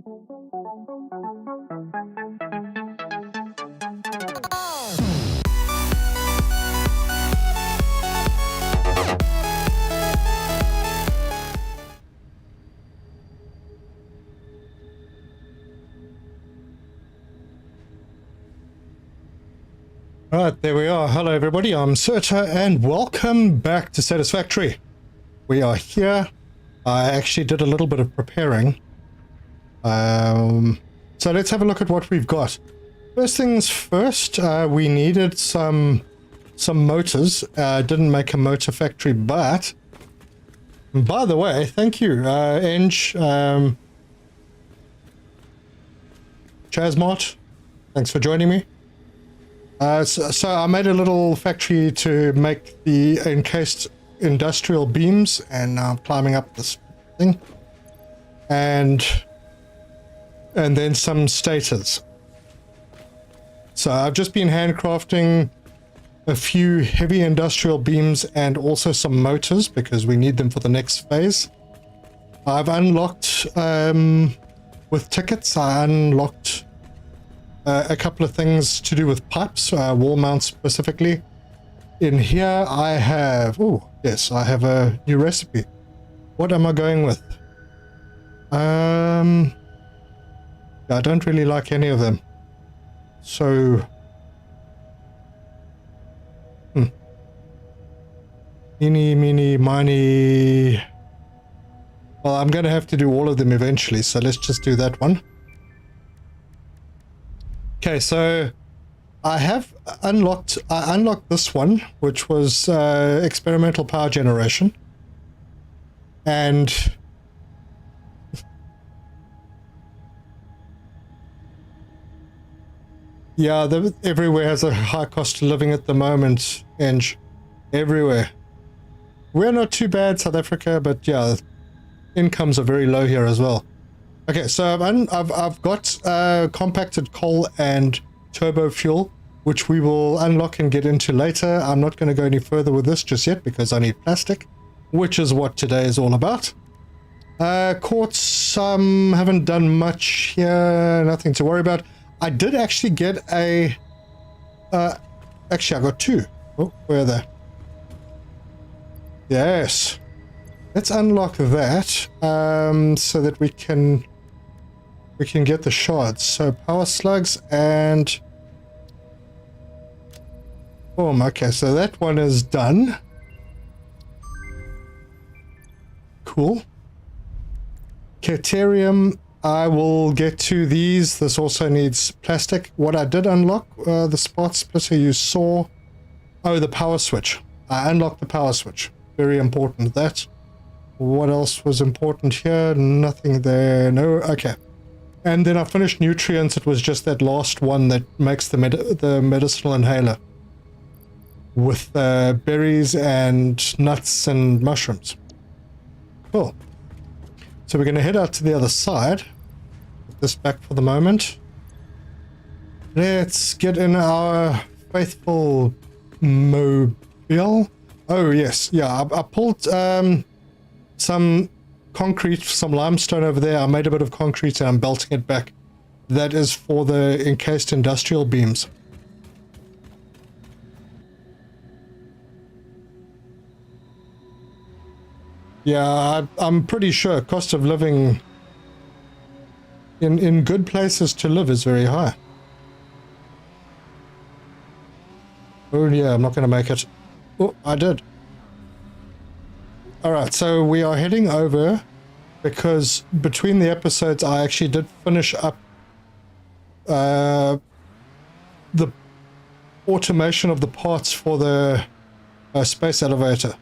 Right, there we are. Hello everybody, I'm Serta and welcome back to Satisfactory. We are here. I actually did a little bit of preparing. So let's have a look at what we've got. First things first, we needed some motors. Didn't make a motor factory, but by the way, thank you, Eng, Chasmart. Thanks for joining me. So I made a little factory to make the encased industrial beams, and now I'm climbing up this thing, and then some stators. So I've just been handcrafting a few heavy industrial beams and also some motors because we need them for the next phase. I've unlocked with tickets. I unlocked a couple of things to do with pipes, wall mounts specifically. In here I have, oh yes, I have a new recipe. What am I going with? I don't really like any of them. So, Eeny, meeny, miny. Well, I'm going to have to do all of them eventually, so let's just do that one. Okay, so I unlocked this one, which was experimental power generation, and yeah, everywhere has a high cost of living at the moment, and everywhere. We're not too bad, South Africa, but yeah, incomes are very low here as well. Okay, so I've got compacted coal and turbo fuel, which we will unlock and get into later. I'm not going to go any further with this just yet because I need plastic, which is what today is all about. Quartz, haven't done much here, nothing to worry about. I did actually get a... actually, I got two. Oh, where are they? Yes. Let's unlock that so that we can get the shards. So power slugs and boom. Okay, so that one is done. Cool. Caterium, I will get to these. This also needs plastic. What I did unlock, the spot splitter you saw. Oh, the power switch. I unlocked the power switch. Very important, that. What else was important here? Nothing there. No. Okay. And then I finished nutrients. It was just that last one that makes the medicinal inhaler with berries and nuts and mushrooms. Cool. So we're going to head out to the other side. Put this back for the moment. Let's get in our faithful mobile. Oh yes, yeah. I pulled some concrete, some limestone over there. I made a bit of concrete and I'm belting it back. That is for the encased industrial beams. Yeah, I'm pretty sure cost of living in good places to live is very high. Oh yeah, I'm not going to make it. Oh, I did. Alright, so we are heading over because between the episodes I actually did finish up the automation of the parts for the space elevator.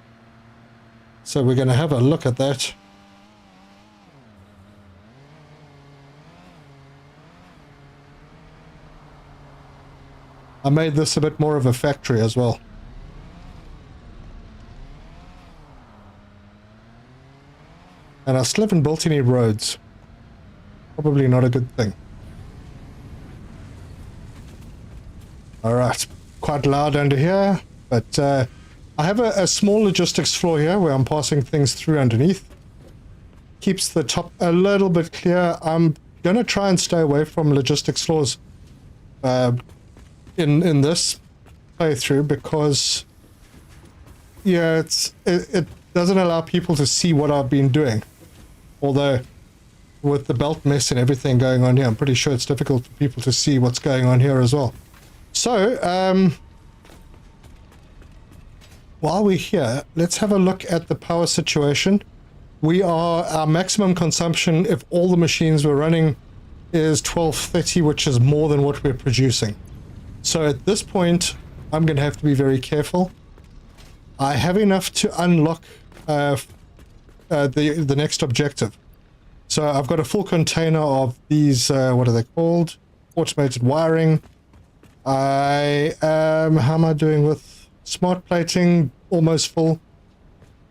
So we're going to have a look at that. I made this a bit more of a factory as well. And I still haven't built any roads. Probably not a good thing. Alright, quite loud under here, but I have a small logistics floor here where I'm passing things through underneath. Keeps the top a little bit clear. I'm going to try and stay away from logistics flaws in this playthrough because, yeah, it doesn't allow people to see what I've been doing. Although, with the belt mess and everything going on here, I'm pretty sure it's difficult for people to see what's going on here as well. So, while we're here, let's have a look at the power situation. Our maximum consumption, if all the machines were running, is 1230, which is more than what we're producing. So at this point, I'm going to have to be very careful. I have enough to unlock the next objective. So I've got a full container of these, what are they called? Automated wiring. How am I doing with smart plating? Almost full.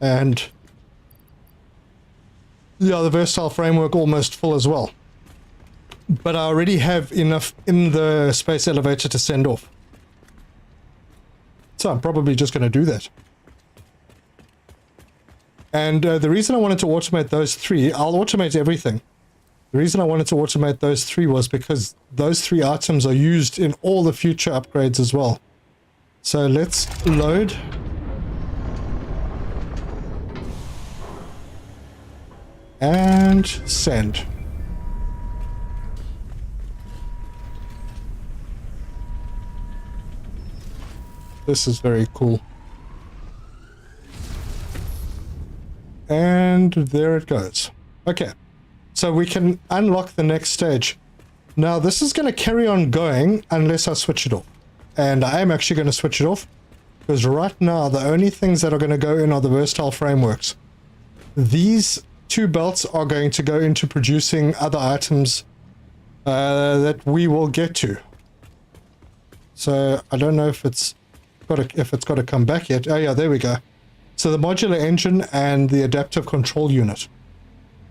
And yeah, the versatile framework almost full as well. But I already have enough in the space elevator to send off. So I'm probably just going to do that. And the reason I wanted to automate those three, I'll automate everything. The reason I wanted to automate those three was because those three items are used in all the future upgrades as well. So let's load. And send. This is very cool. And there it goes. Okay, so we can unlock the next stage. Now this is going to carry on going unless I switch it off. And I am actually going to switch it off because right now the only things that are going to go in are the versatile frameworks. These two belts are going to go into producing other items that we will get to. So I don't know if it's got to come back yet. Oh yeah, there we go. So the modular engine and the adaptive control unit.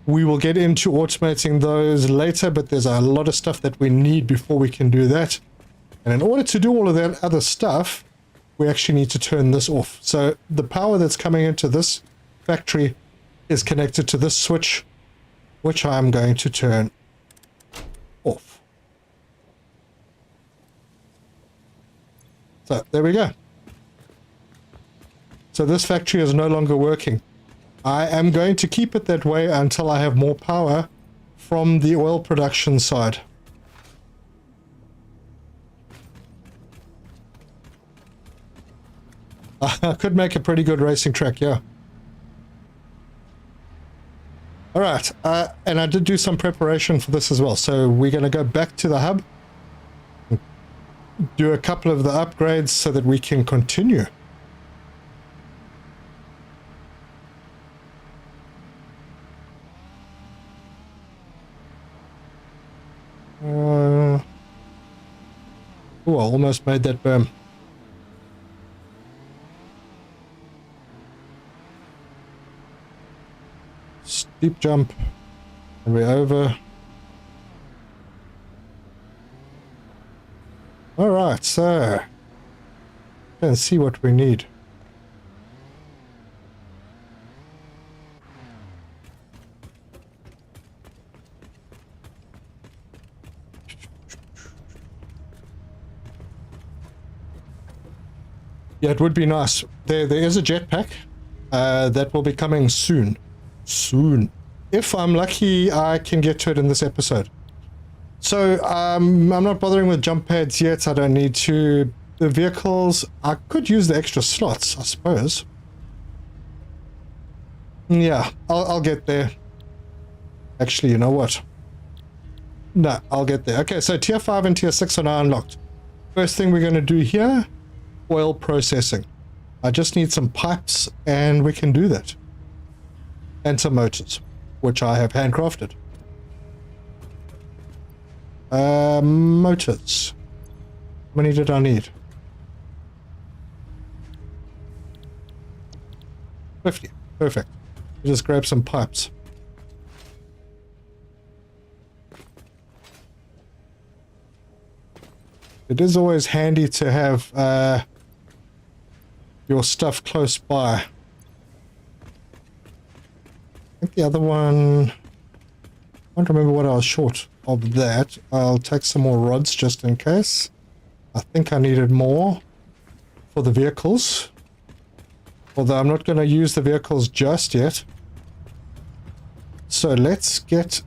We will get into automating those later, but there's a lot of stuff that we need before we can do that. And in order to do all of that other stuff, we actually need to turn this off. So the power that's coming into this factory is connected to this switch, which I'm going to turn off. So there we go. So this factory is no longer working. I am going to keep it that way until I have more power from the oil production side. I could make a pretty good racing track, yeah. Alright, and I did do some preparation for this as well. So we're going to go back to the hub, do a couple of the upgrades so that we can continue. Oh, I almost made that berm. Steep jump, and we're over. All right, so let's see what we need. Yeah, it would be nice. There is a jetpack that will be coming soon. Soon. If I'm lucky, I can get to it in this episode. So, I'm not bothering with jump pads yet. I don't need to. The vehicles, I could use the extra slots, I suppose. Yeah, I'll get there. Actually, you know what? No, I'll get there. Okay, so tier 5 and tier 6 are now unlocked. First thing we're going to do here, oil processing. I just need some pipes and we can do that. And some motors, which I have handcrafted. Motors. How many did I need? 50. Perfect. Just grab some pipes. It is always handy to have your stuff close by. I think the other one, I don't remember what I was short. of that. I'll take some more rods just in case. I think I needed more for the vehicles. Although I'm not going to use the vehicles just yet. So let's get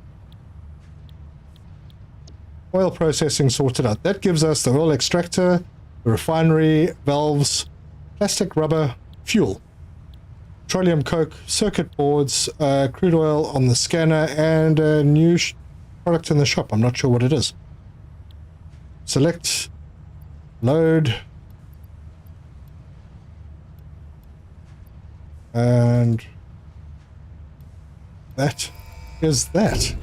oil processing sorted out. That gives us the oil extractor, the refinery, valves, plastic, rubber, fuel, petroleum coke, circuit boards, crude oil on the scanner, and a new product in the shop. I'm not sure what it is. Select, load, and that is that.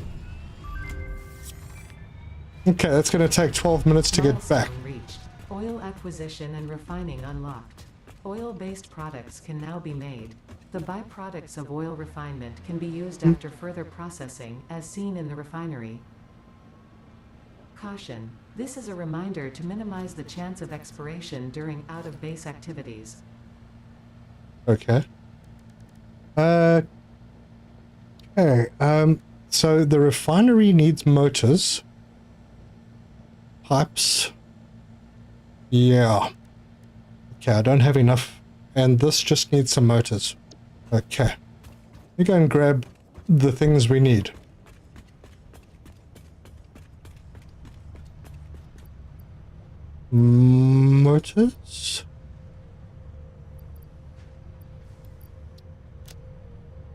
Okay, that's going to take 12 minutes to get back. Reached. Oil acquisition and refining unlocked. Oil-based products can now be made. The byproducts of oil refinement can be used after further processing, as seen in the refinery. Caution. This is a reminder to minimize the chance of expiration during out-of-base activities. Okay. Okay. So the refinery needs motors. Pipes. Yeah. Okay, I don't have enough. And this just needs some motors. Okay. We go and grab the things we need. Motors?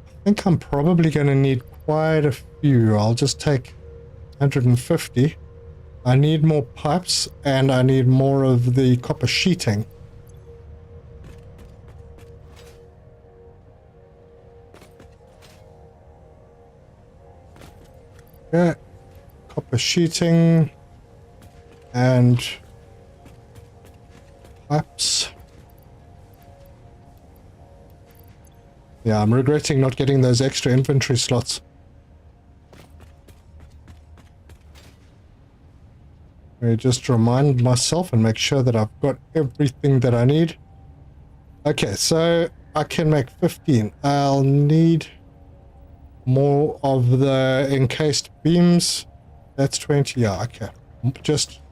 I think I'm probably going to need quite a few. I'll just take 150. I need more pipes and I need more of the copper sheeting. Yeah, copper sheeting and pipes. Yeah, I'm regretting not getting those extra inventory slots. Let me just remind myself and make sure that I've got everything that I need. Okay, so I can make 15. I'll need more of the encased beams. That's 20. Yeah, okay. Just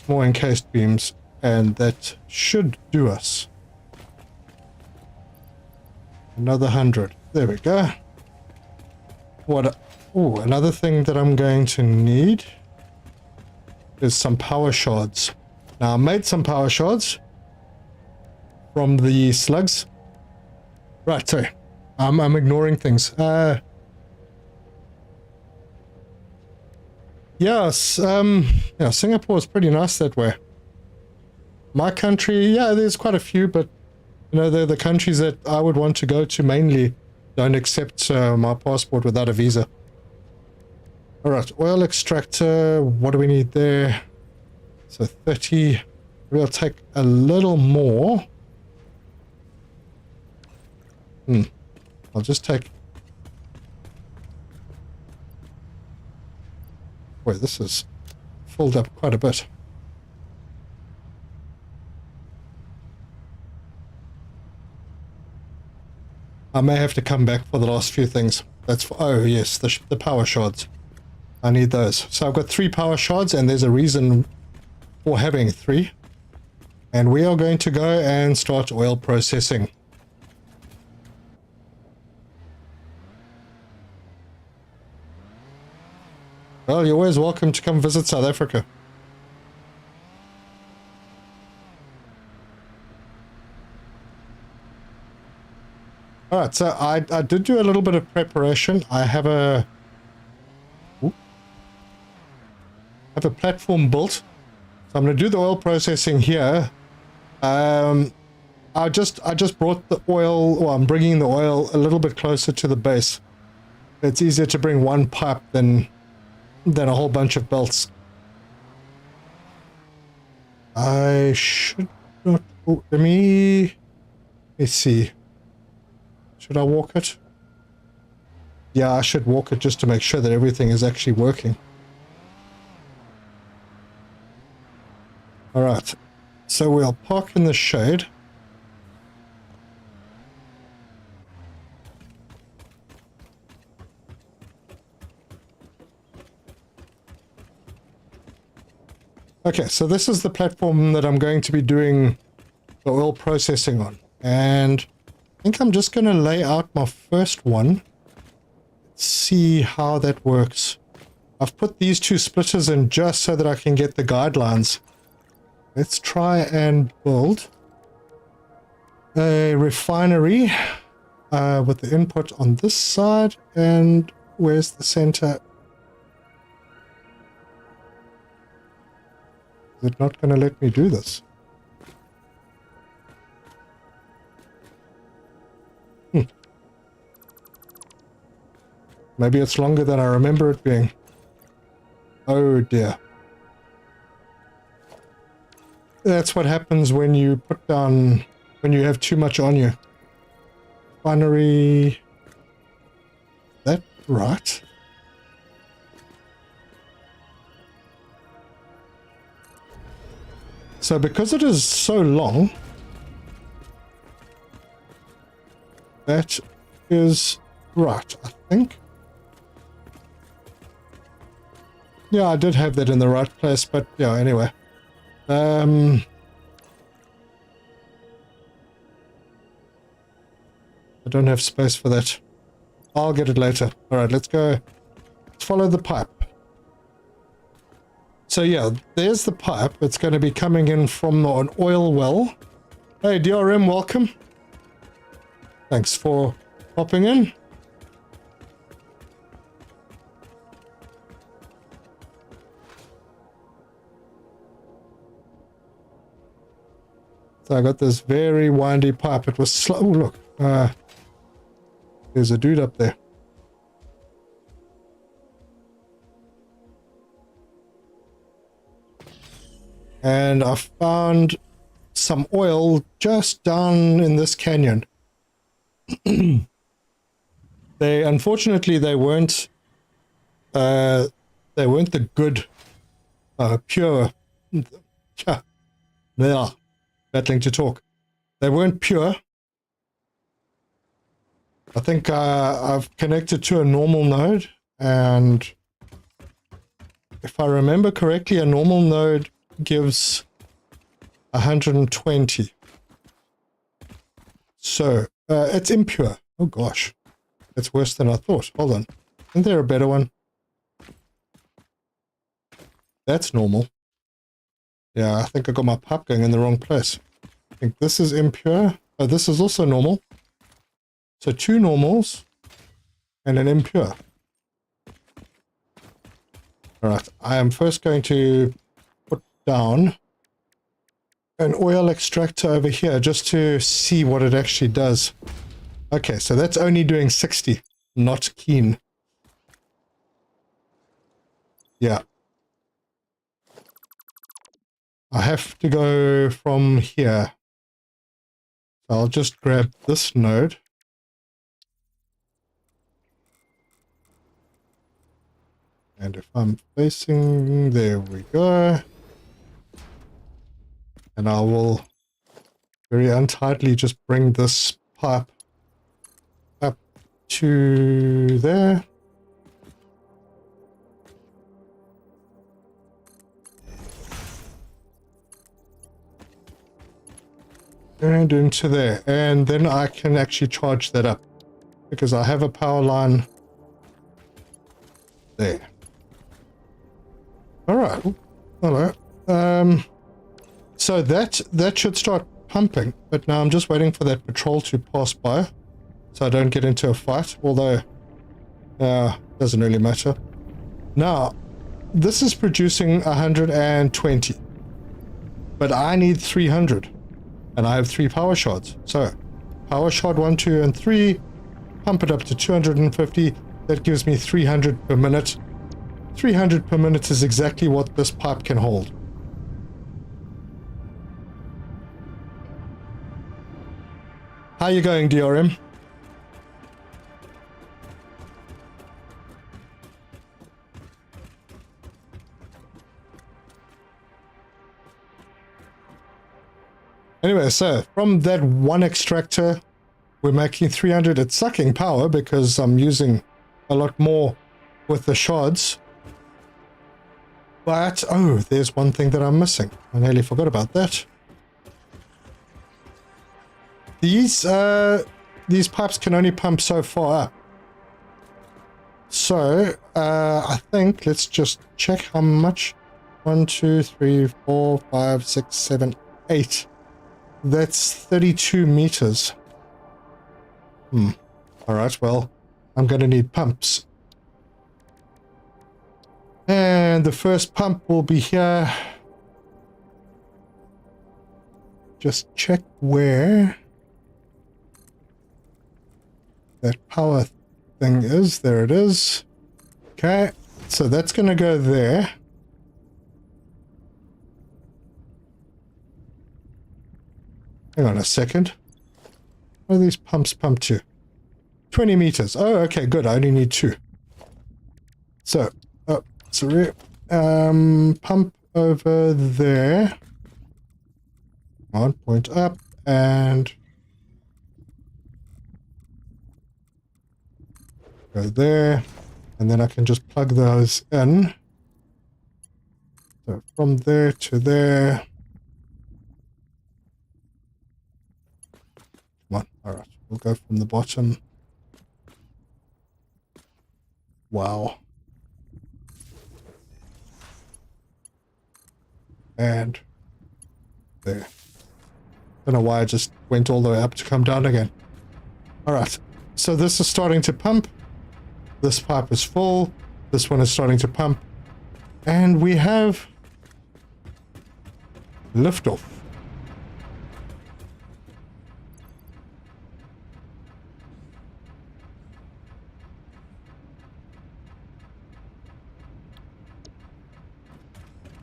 more encased beams, and that should do us. Another 100. There we go. What? Oh, another thing that I'm going to need is some power shards. Now, I made some power shards from the slugs. Right, sorry. I'm ignoring things. Yes, yeah, Singapore is pretty nice that way. My country, yeah, there's quite a few, but you know, they're the countries that I would want to go to mainly don't accept my passport without a visa. All right, oil extractor, what do we need there? So 30, we'll take a little more. I'll just take... Wait, this is filled up quite a bit. I may have to come back for the last few things. That's for, oh yes, the power shards. I need those. So I've got 3 power shards, and there's a reason for having 3. And we are going to go and start oil processing. Well, you're always welcome to come visit South Africa. Alright, so I did do a little bit of preparation. I have a platform built. So I'm going to do the oil processing here. I just brought the oil, or I'm bringing the oil a little bit closer to the base. It's easier to bring one pipe than a whole bunch of belts. I should not... Oh, let me see. Should I walk it? Yeah, I should walk it just to make sure that everything is actually working. Alright, so we'll park in the shade. Okay, so this is the platform that I'm going to be doing the oil processing on. And I think I'm just going to lay out my first one. Let's see how that works. I've put these two splitters in just so that I can get the guidelines. Let's try and build a refinery with the input on this side. And where's the center? Is it not going to let me do this? Maybe it's longer than I remember it being. Oh dear. That's what happens when you put down, when you have too much on you. Binary. That right? So because it is so long, that is right, I think. Yeah, I did have that in the right place, but yeah, anyway. I don't have space for that. I'll get it later. Alright, let's go. Let's follow the pipe. So yeah, there's the pipe. It's going to be coming in from an oil well. Hey, DRM, welcome. Thanks for popping in. So I got this very windy pipe. It was slow. Oh, look. There's a dude up there. And I found some oil just down in this canyon. Unfortunately, they weren't the good, pure, yeah, battling to talk. They weren't pure. I think I've connected to a normal node, and if I remember correctly, a normal node gives 120. So it's impure. Oh gosh, that's worse than I thought. Hold on, isn't there a better one? That's normal. Yeah, I think I got my pipe going in the wrong place. I think this is impure. Oh, this is also normal. So two normals and an impure. Alright, I am first going to put down an oil extractor over here just to see what it actually does. Okay, so that's only doing 60, not keen. Yeah. I have to go from here. So I'll just grab this node. And if I'm facing, there we go. And I will very untidily just bring this pipe up to there. And into there. And then I can actually charge that up because I have a power line there. All right. Hello. So that should start pumping, but now I'm just waiting for that patrol to pass by so I don't get into a fight, although doesn't really matter. Now, this is producing 120, but I need 300, and I have 3 power shards. So, power shard 1, 2, and 3, pump it up to 250. That gives me 300 per minute. 300 per minute is exactly what this pipe can hold. How you going, DRM? Anyway, so from that one extractor, we're making 300. It's sucking power because I'm using a lot more with the shards. But, oh, there's one thing that I'm missing. I nearly forgot about that. These pipes can only pump so far up. So, I think let's just check how much. 1, 2, 3, 4, 5, 6, 7, 8. That's 32 meters. Alright, well, I'm going to need pumps. And the first pump will be here. Just check where that power thing is. There it is. Okay, so that's going to go there. Hang on a second. Where are these pumps pumped to? 20 meters. Oh, okay, good. I only need 2. So, sorry. Pump over there. Come on, point up and go there. And then I can just plug those in. So from there to there. Come on. All right. We'll go from the bottom. Wow. And there. Don't know why I just went all the way up to come down again. Alright, so this is starting to pump. This pipe is full. This one is starting to pump. And we have liftoff.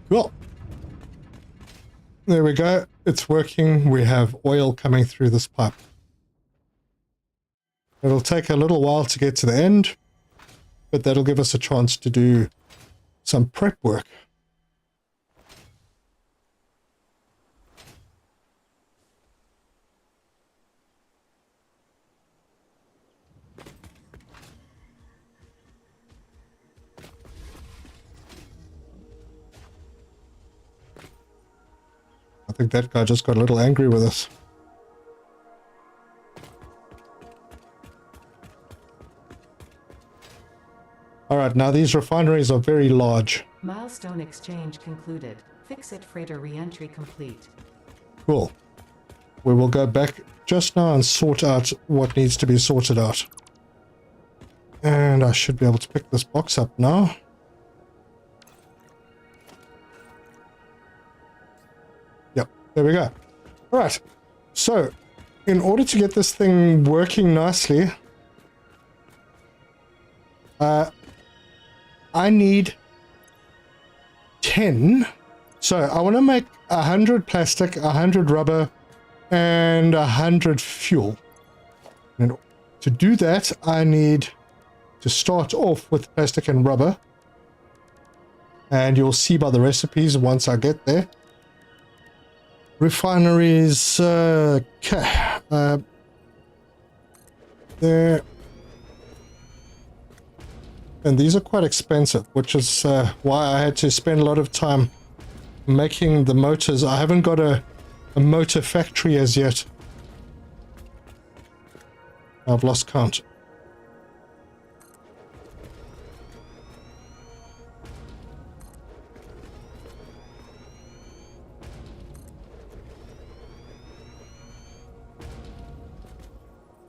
Cool. There we go. It's working. We have oil coming through this pipe. It'll take a little while to get to the end, but that'll give us a chance to do some prep work. I think that guy just got a little angry with us. Alright, now these refineries are very large. Milestone exchange concluded. Fix-it freighter re-entry complete. Cool. We will go back just now and sort out what needs to be sorted out. And I should be able to pick this box up now. Yep, there we go. Alright, so in order to get this thing working nicely, I need 10. So I want to make 100 plastic, 100 rubber, and 100 fuel. And to do that, I need to start off with plastic and rubber. And you'll see by the recipes once I get there. Refineries, okay. There. And these are quite expensive, which is why I had to spend a lot of time making the motors. I haven't got a motor factory as yet. I've lost count.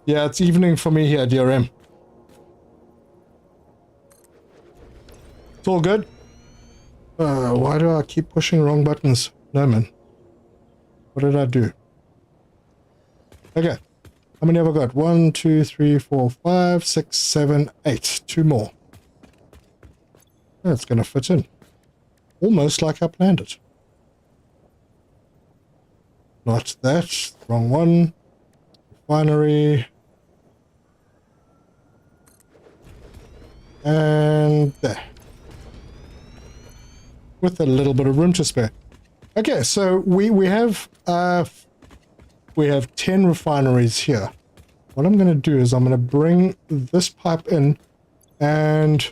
Yeah, it's evening for me here, DRM. It's all good. Why do I keep pushing wrong buttons? No, man. What did I do? Okay. How many have I got? 1, 2, 3, 4, 5, 6, 7, 8. 2 more. That's going to fit in. Almost like I planned it. Not that. Wrong one. Refinery. And there. With a little bit of room to spare. Okay, so we have 10 refineries here. What I'm going to do is I'm going to bring this pipe in, and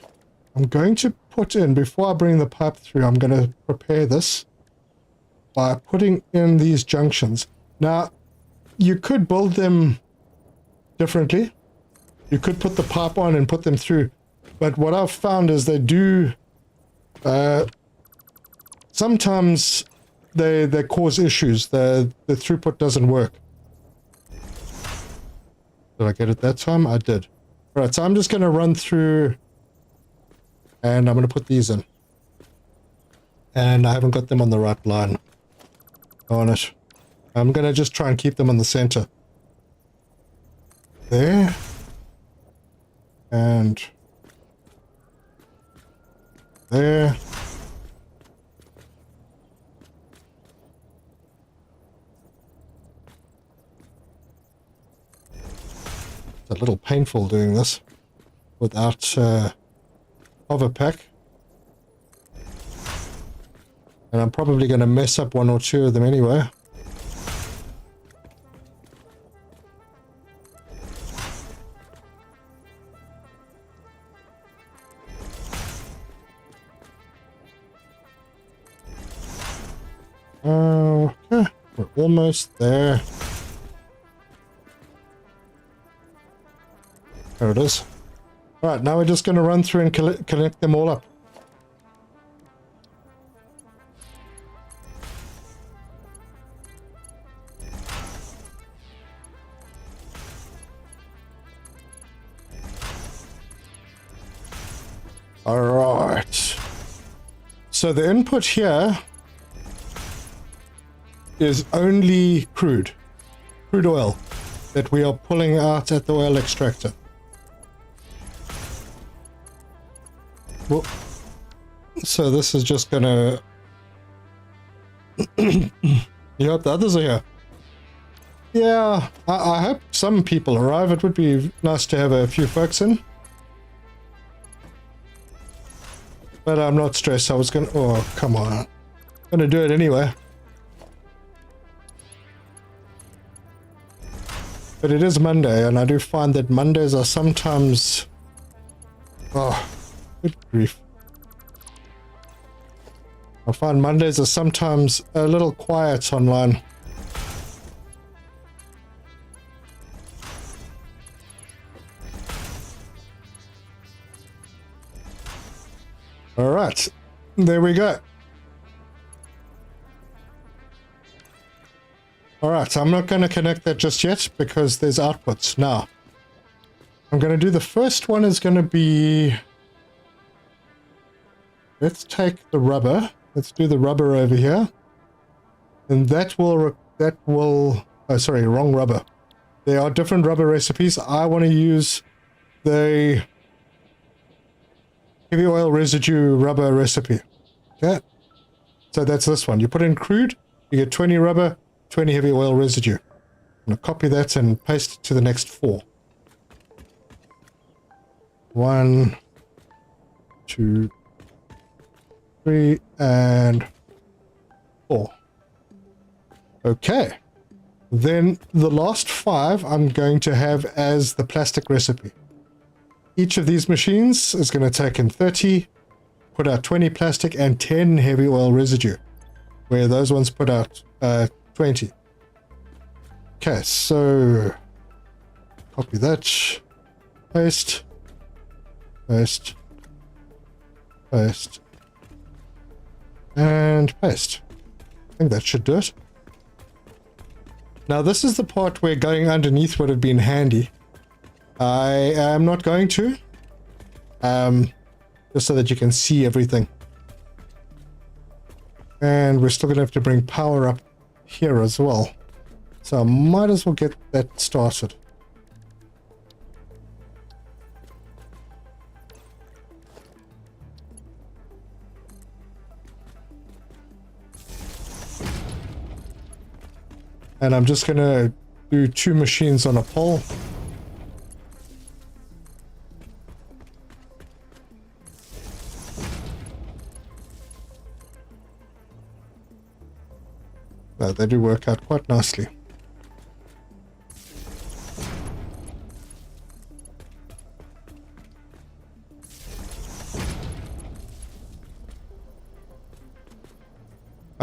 I'm going to put in, before I bring the pipe through, I'm going to prepare this by putting in these junctions. Now, you could build them differently. You could put the pipe on and put them through. But what I've found is they do... sometimes they cause issues. The throughput doesn't work. Did I get it that time? I did. Alright, so I'm just going to run through and I'm going to put these in. And I haven't got them on the right line. On it. I'm going to just try and keep them on the center. There. And there. It's a little painful doing this without hover pack. And I'm probably going to mess up one or two of them anyway. Okay, we're almost there. There it is. Alright, now we're just going to run through and connect them all up. Alright. So the input here is only crude oil that we are pulling out at the oil extractor. Well, so this is just gonna... You hope the others are here. Yeah, I hope some people arrive. It would be nice to have a few folks in. But I'm not stressed. I was gonna... Oh, come on. I'm gonna do it anyway. But it is Monday, and I do find that Mondays are sometimes... Oh, good grief. I find Mondays are sometimes a little quiet online. Alright, there we go. Alright, I'm not going to connect that just yet because there's outputs. Now, I'm going to do the first one is going to be... Let's take the rubber. Let's do the rubber over here. And that will... Oh, sorry, wrong rubber. There are different rubber recipes. I want to use the heavy oil residue rubber recipe. Okay? So that's this one. You put in crude, you get 20 rubber, 20 heavy oil residue. I'm going to copy that and paste it to the next 4. 1, 2, 3, and 4. Okay. Then the last 5 I'm going to have as the plastic recipe. Each of these machines is going to take in 30, put out 20 plastic and 10 heavy oil residue, where those ones put out 20. Okay, so copy that, paste, paste, paste, and paste. I think that should do it. Now this is the part where going underneath would have been handy. I am not going to, just so that you can see everything. And we're still going to have to bring power up here as well. So I might as well get that started. And I'm just going to do 2 machines on a pole. They do work out quite nicely.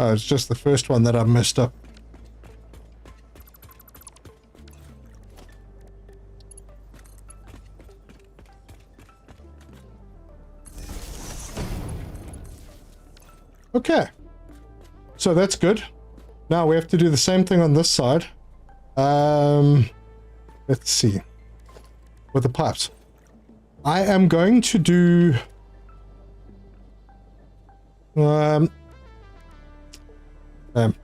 Oh, it's just the first one that I messed up. Okay. So that's good. Now we have to do the same thing on this side. Let's see. With the pipes. I am going to do...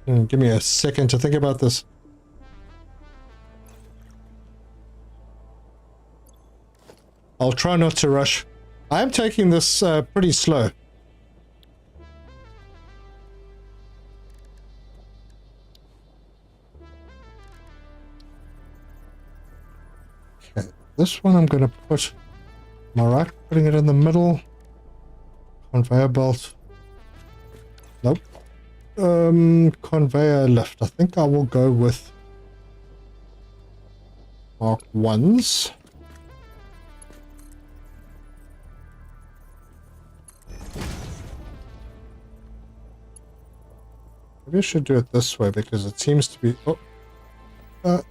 give me a second to think about this. I'll try not to rush. I am taking this pretty slow. Okay, this one I'm going to put... Am I right? Putting it in the middle. Conveyor belt. Nope. Conveyor lift. I think I will go with Mark 1s. Maybe I should do it this way because it seems to be... Oh,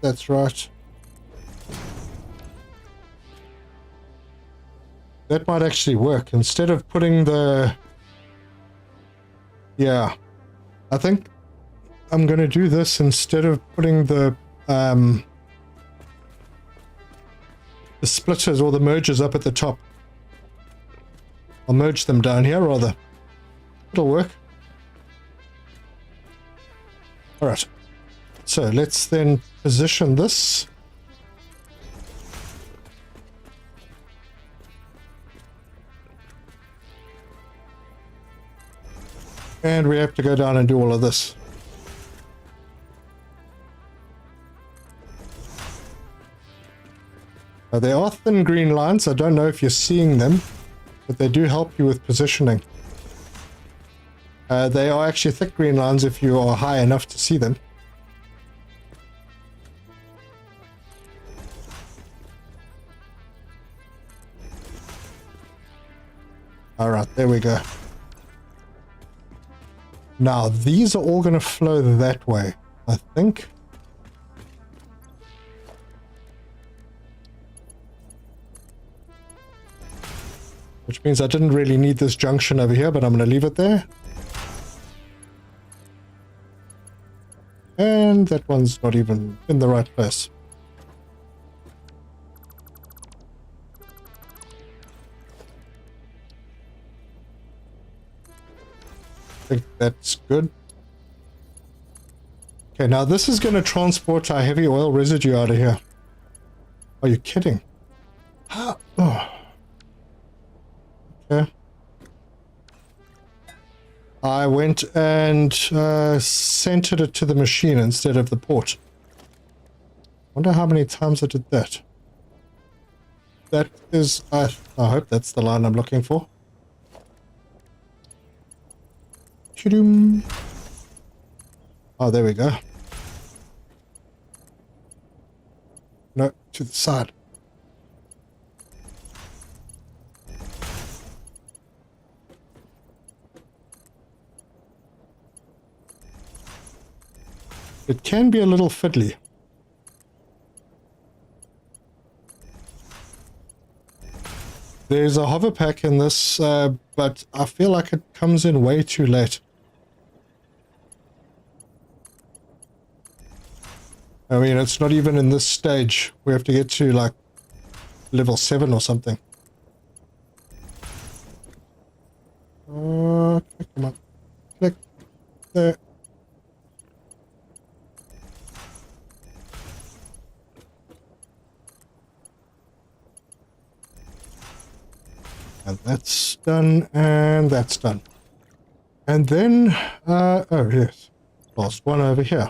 that's right. That might actually work. Instead of putting the... Yeah. I think I'm going to do this instead of putting the splitters or the mergers up at the top. I'll merge them down here rather. It'll work. Alright. So let's then position this. And we have to go down and do all of this. Now, there are thin green lines. I don't know if you're seeing them, but they do help you with positioning. They are actually thick green lines if you are high enough to see them. Alright, there we go. Now, these are all going to flow that way, I think. Which means I didn't really need this junction over here, but I'm going to leave it there. And that one's not even in the right place. I think that's good. Okay, now this is going to transport our heavy oil residue out of here. Are you kidding? Oh. Okay. I went and centered it to the machine instead of the port. Wonder how many times I did that. That is, I hope that's the line I'm looking for. Oh, there we go. No, to the side. It can be a little fiddly. There's a hover pack in this, but I feel like it comes in way too late. I mean, it's not even in this stage. We have to get to like level 7 or something. Okay, come on. Click there. And that's done, and that's done. And then, oh yes, last one over here.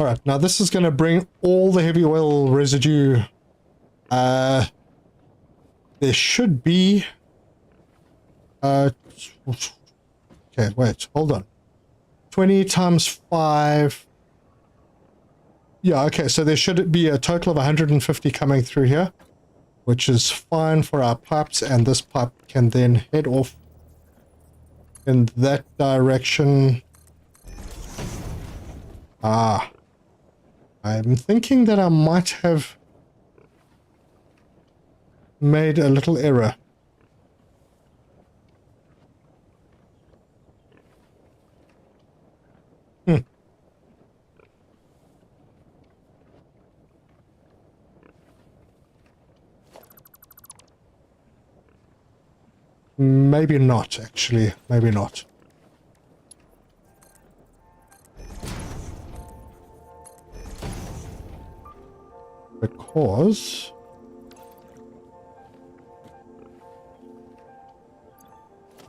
Alright, now this is going to bring all the heavy oil residue. There should be... okay, wait, hold on. 20 times 5... Yeah, okay, so there should be a total of 150 coming through here, which is fine for our pipes, and this pipe can then head off in that direction. Ah, I'm thinking that I might have made a little error. Maybe not, actually. Maybe not. Because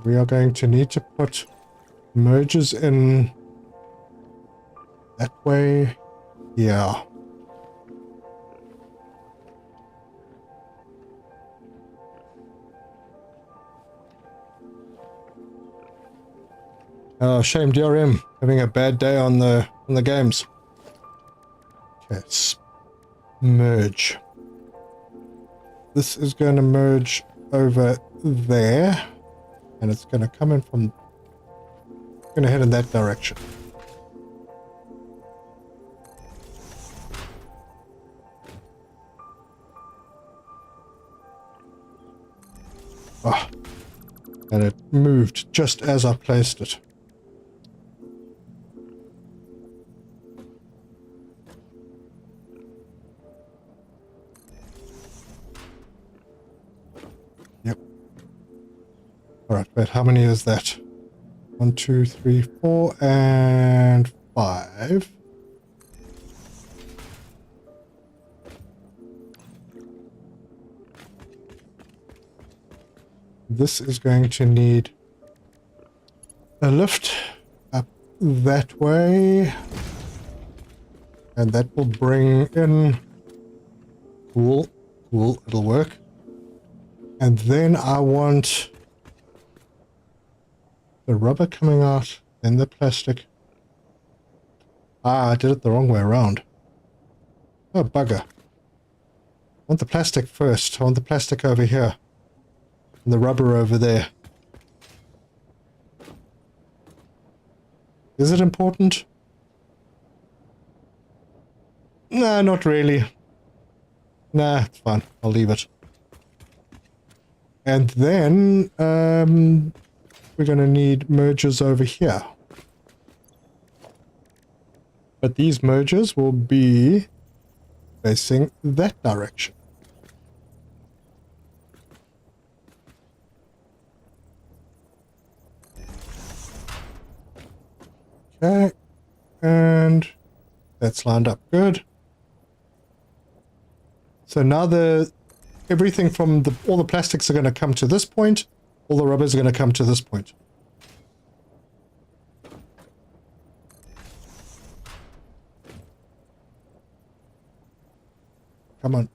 we are going to need to put merges in that way. Yeah. Oh, shame DRM having a bad day on the games. Okay, merge. This is going to merge over there, and it's going to come in from. Going to head in that direction. Ah, and it moved just as I placed it. Yep. All right, but how many is that? 1, 2, 3, 4, and 5. This is going to need a lift up that way. And that will bring in... Cool, cool, it'll work. And then I want the rubber coming out, then the plastic. Ah, I did it the wrong way around. Oh, bugger. I want the plastic first. I want the plastic over here. And the rubber over there. Is it important? Nah, not really. Nah, it's fine. I'll leave it. And then, we're going to need mergers over here. But these mergers will be facing that direction. Okay, and that's lined up good. So now everything from all the plastics are going to come to this point, all the rubbers are going to come to this point. Come on.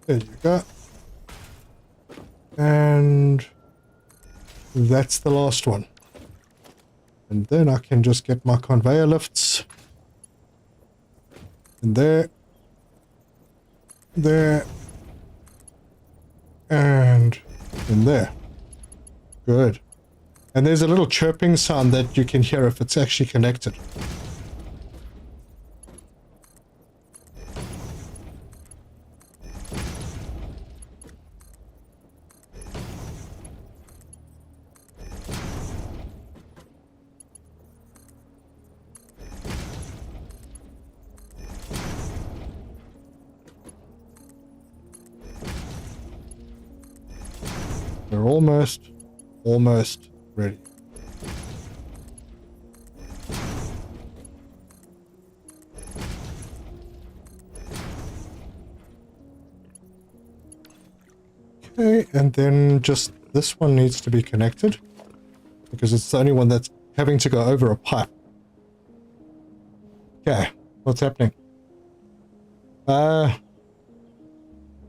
There you go. And that's the last one. And then I can just get my conveyor lifts. And there. There. And in there. Good. And there's a little chirping sound that you can hear if it's actually connected. We're almost ready. Okay, and then just this one needs to be connected because it's the only one that's having to go over a pipe. Okay, what's happening?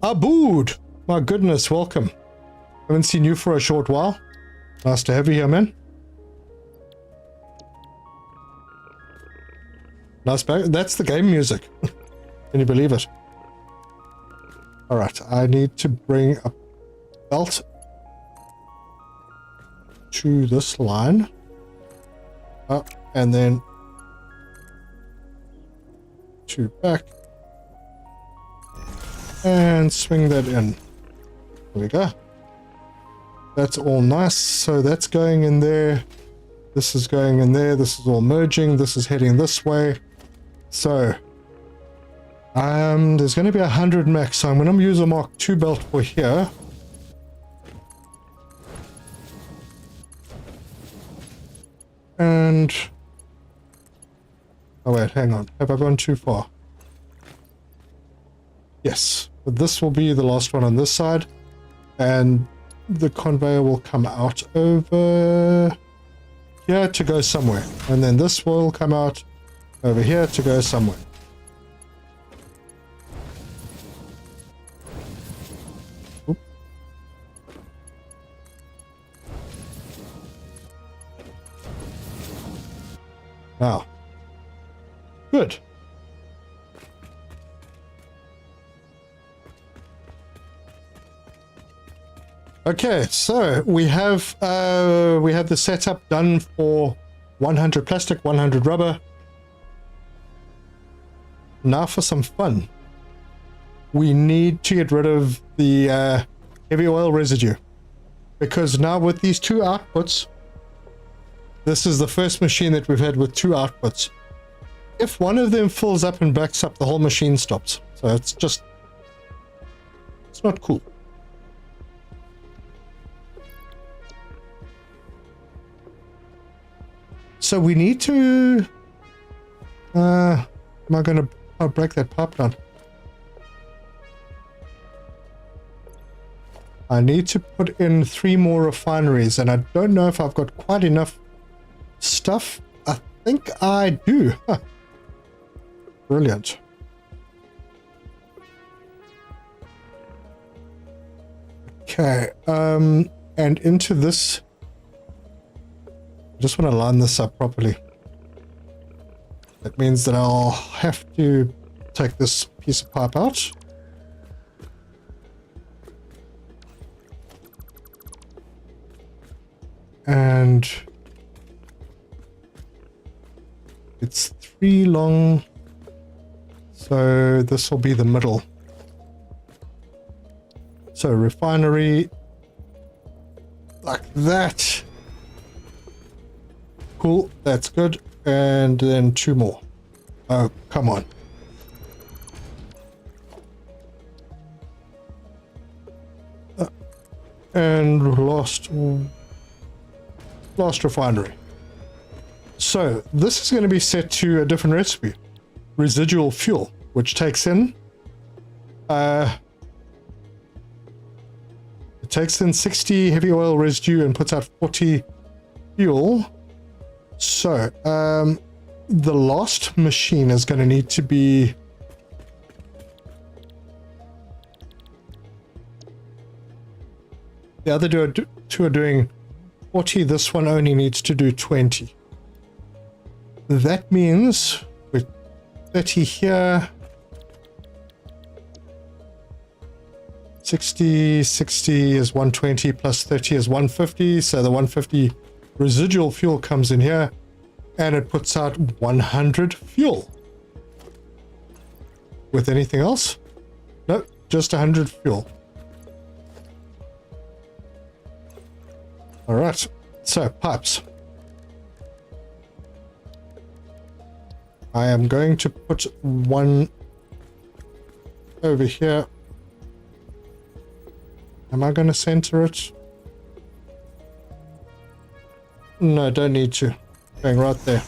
Abood! My goodness, welcome. Haven't seen you for a short while. Nice to have you here, man. Nice back. That's the game music. Can you believe it? Alright, I need to bring a belt. to this line. Up and then to back. And swing that in. There we go. That's all nice. So that's going in there. This is going in there. This is all merging. This is heading this way. So there's going to be 100 max. So I'm going to use a Mark II belt for here. And oh wait, hang on. Have I gone too far? Yes. But this will be the last one on this side. And the conveyor will come out over here to go somewhere. And then this will come out over here to go somewhere. Oop. Now. Good. Okay, so we have the setup done for 100 plastic, 100 rubber. Now for some fun. We need to get rid of the heavy oil residue, because now with these two outputs, this is the first machine that we've had with two outputs. If one of them fills up and backs up, the whole machine stops. So it's not cool. So we need to, am I going to break that pipe down? I need to put in 3 more refineries, and I don't know if I've got quite enough stuff. I think I do. Huh. Brilliant. Okay, and into this, I just want to line this up properly. That means that I'll have to take this piece of pipe out. And it's 3 long, so this will be the middle. So refinery like that. Cool, that's good. And then 2 more. Oh, come on. And last refinery. So this is going to be set to a different recipe. Residual fuel, which takes in it takes in 60 heavy oil residue and puts out 40 fuel. So the last machine is going to need to be the other two are doing 40. This one only needs to do 20. That means with 30 here, 60 is 120 plus 30 is 150. So the 150 residual fuel comes in here and it puts out 100 fuel. With anything else? No, just 100 fuel. All right, so pipes. I am going to put one over here. Am I going to center it? No, don't need to. Going right there.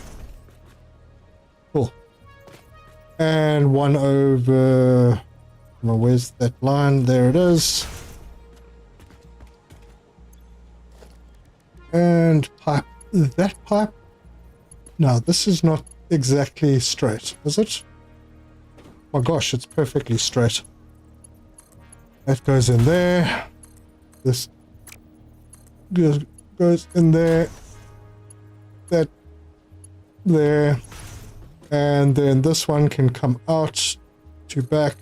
Cool. And one over... Well, where's that line? There it is. And pipe. That pipe? No, this is not exactly straight, is it? Oh my gosh, it's perfectly straight. That goes in there. This goes in there. That there. And then this one can come out to back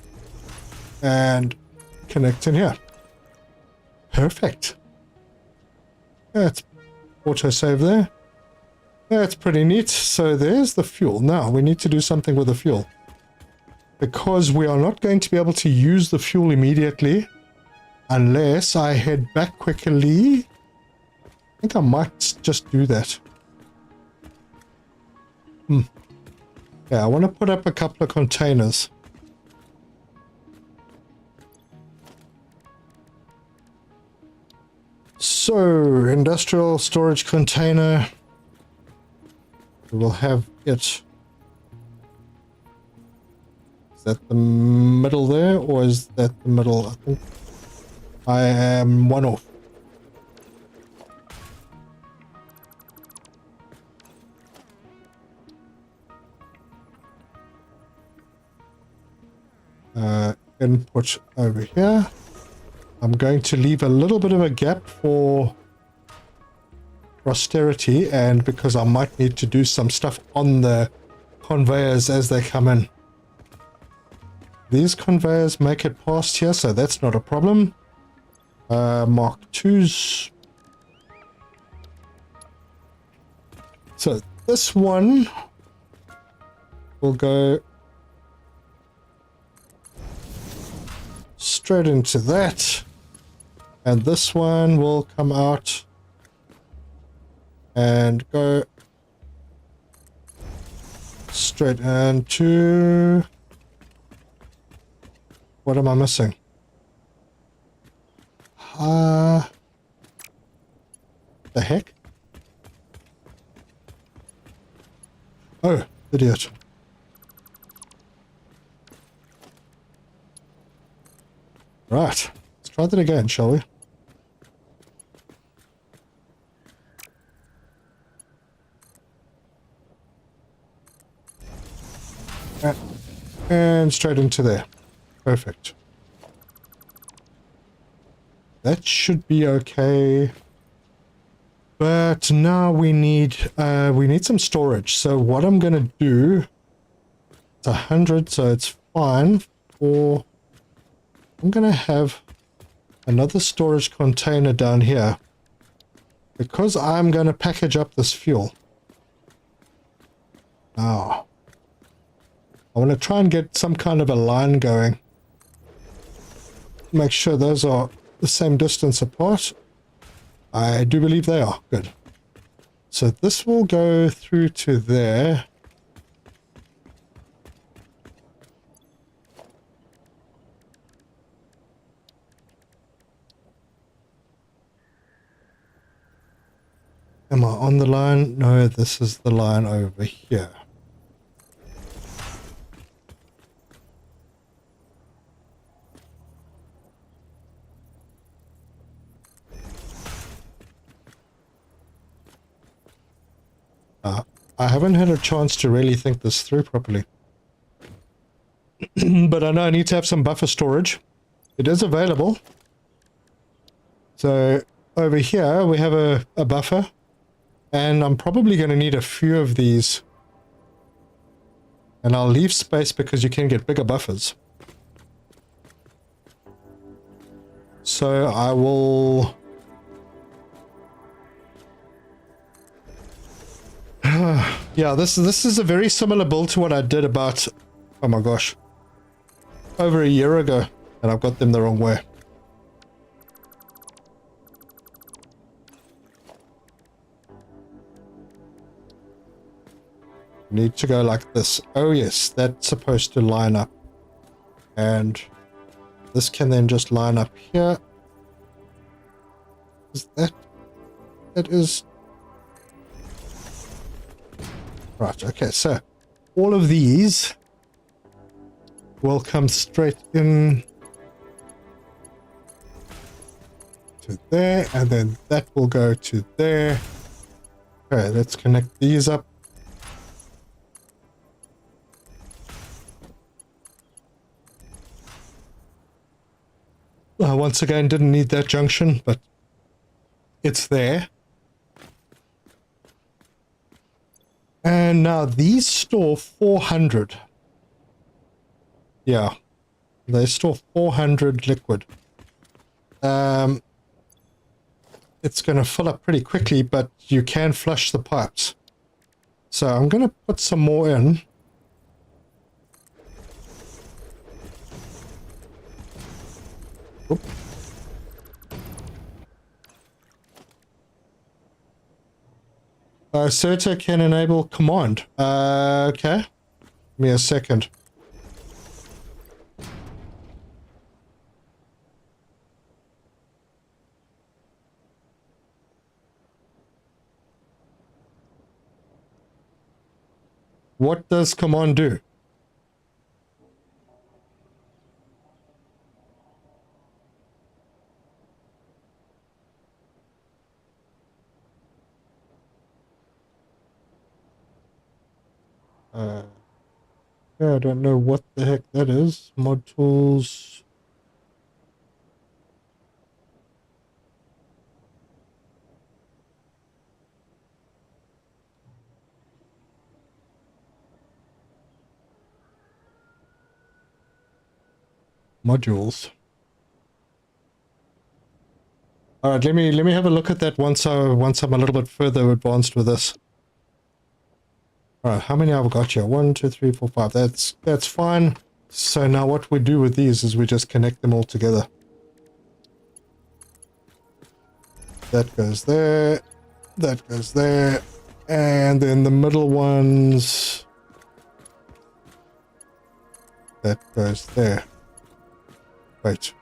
and connect in here. Perfect. That's autosave there. That's pretty neat. So there's the fuel. Now we need to do something with the fuel. Because we are not going to be able to use the fuel immediately unless I head back quickly. I think I might just do that. Yeah, I want to put up a couple of containers. So, industrial storage container. We will have it. Is that the middle there, or is that the middle? I think I am one off. Input over here. I'm going to leave a little bit of a gap for posterity, and because I might need to do some stuff on the conveyors as they come in. These conveyors make it past here, so that's not a problem. Mark 2s. So this one will go straight into that, and this one will come out and go straight into... What am I missing? The heck? Oh, idiot. Right, let's try that again, shall we? And straight into there. Perfect. That should be okay. But now we need some storage. So what I'm gonna do, it's 100, so it's fine for... I'm going to have another storage container down here because I'm going to package up this fuel. Now, I want to try and get some kind of a line going. Make sure those are the same distance apart. I do believe they are. Good. So this will go through to there. Am I on the line? No, this is the line over here. I haven't had a chance to really think this through properly. But I know I need to have some buffer storage. It is available. So over here we have a buffer. And I'm probably going to need a few of these. And I'll leave space because you can get bigger buffers. So I will... yeah, this is a very similar build to what I did about... Oh my gosh. Over a year ago. And I've got them the wrong way. Need to go like this. Oh yes, that's supposed to line up. And this can then just line up here. Is that... That is... Right, okay, so all of these will come straight in to there, and then that will go to there. Okay, let's connect these up. Once again, didn't need that junction, but it's there. And now these store 400. Yeah, they store 400 liquid. it's going to fill up pretty quickly, but you can flush the pipes. So I'm going to put some more in. Oop. Certa can enable command. Okay. Give me a second. What does command do? Yeah, I don't know what the heck that is. Mod tools. Modules. All right, let me have a look at that once I'm a little bit further advanced with this. All right, how many have I got here? 1, 2, 3, 4, 5. That's fine. So now what we do with these is we just connect them all together. That goes there. That goes there. And then the middle ones. That goes there. Wait.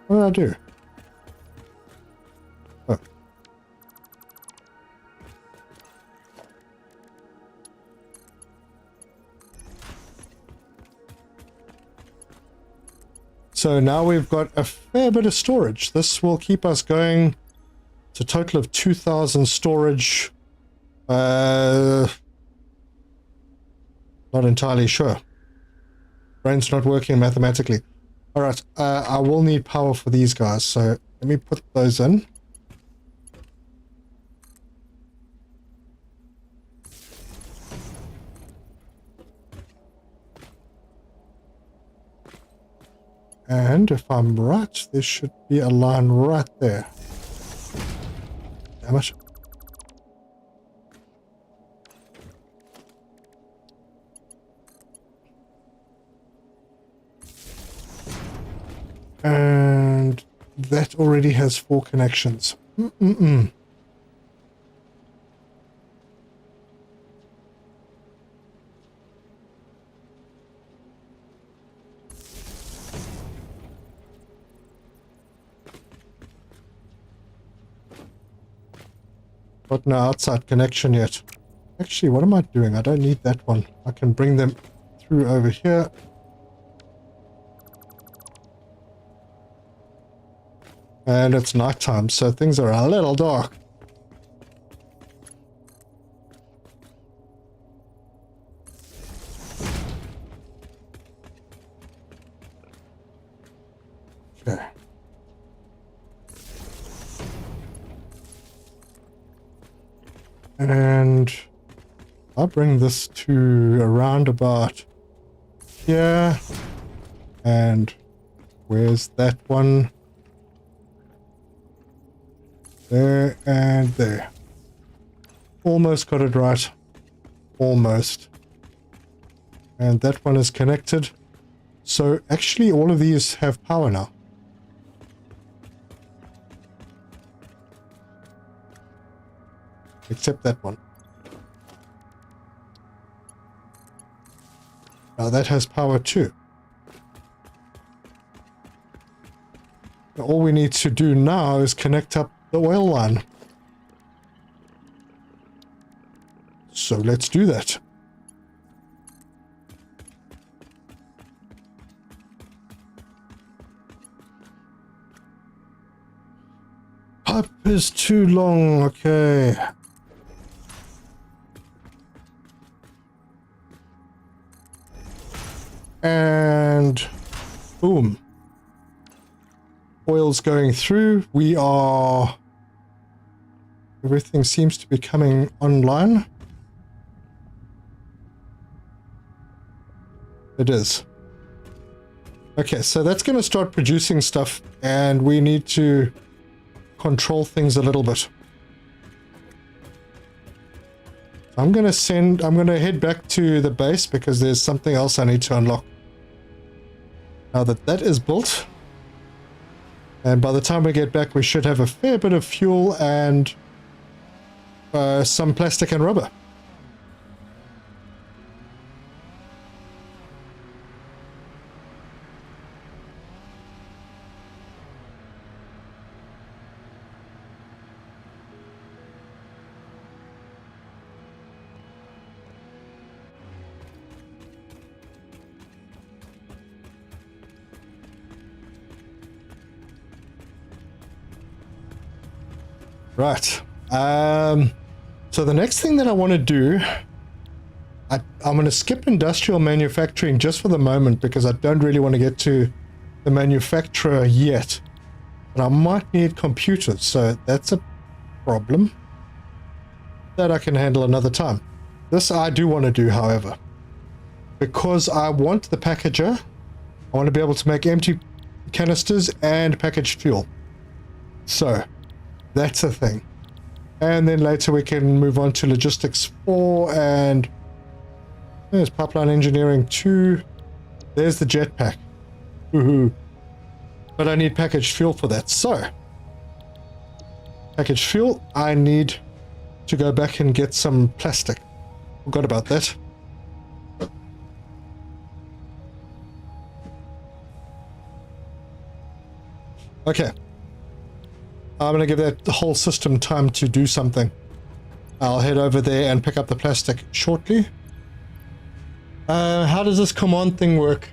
What did I do? Oh. So now we've got a fair bit of storage. This will keep us going to a total of 2,000 storage. Not entirely sure. Brain's not working mathematically. All right, I will need power for these guys, so let me put those in. And if I'm right, there should be a line right there. Damn it. And that already has 4 connections. Got no outside connection yet. Actually, what am I doing? I don't need that one. I can bring them through over here. And it's nighttime, so things are a little dark. Okay. And I'll bring this to around about here. And where's that one? There and there. Almost got it right. Almost. And that one is connected. So actually all of these have power now. Except that one. Now that has power too. All we need to do now is connect up the oil line. So let's do that. Pipe is too long, okay. And boom. Oil's going through. Everything seems to be coming online. It is. Okay, so that's going to start producing stuff, and we need to control things a little bit. I'm going to head back to the base because there's something else I need to unlock. Now that that is built, and by the time we get back, we should have a fair bit of fuel and some plastic and rubber. Right. So the next thing that I want to do, I'm going to skip industrial manufacturing just for the moment because I don't really want to get to the manufacturer yet. But I might need computers, so that's a problem that I can handle another time. This I do want to do, however, because I want the packager. I want to be able to make empty canisters and packaged fuel. So that's a thing. And then later we can move on to logistics 4 and there's pipeline engineering 2. There's the jetpack. Woohoo. But I need packaged fuel for that. So packaged fuel, I need to go back and get some plastic. Forgot about that. Okay. I'm going to give that whole system time to do something. I'll head over there and pick up the plastic shortly. How does this command thing work?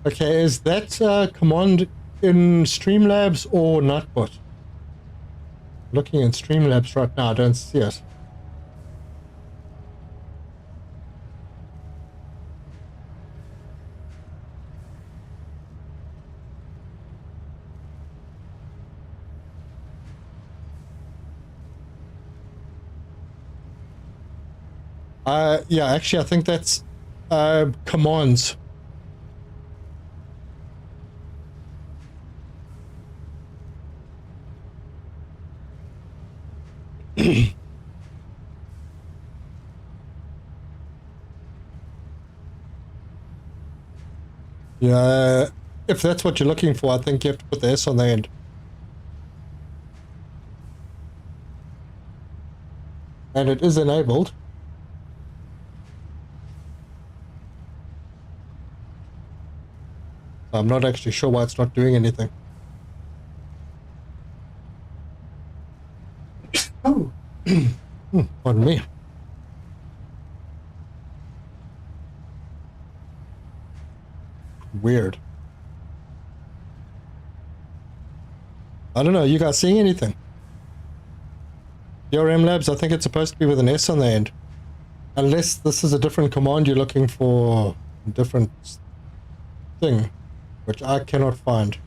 Okay, is that command in Streamlabs or Nightbot? Looking in Streamlabs right now, I don't see it. Yeah, actually, I think that's commands. Yeah, if that's what you're looking for, I think you have to put the S on the end. And it is enabled. I'm not actually sure why it's not doing anything. Oh, pardon me. Weird. I don't know, you guys seeing anything? DRM Labs, I think it's supposed to be with an S on the end. Unless this is a different command you're looking for, a different thing, which I cannot find.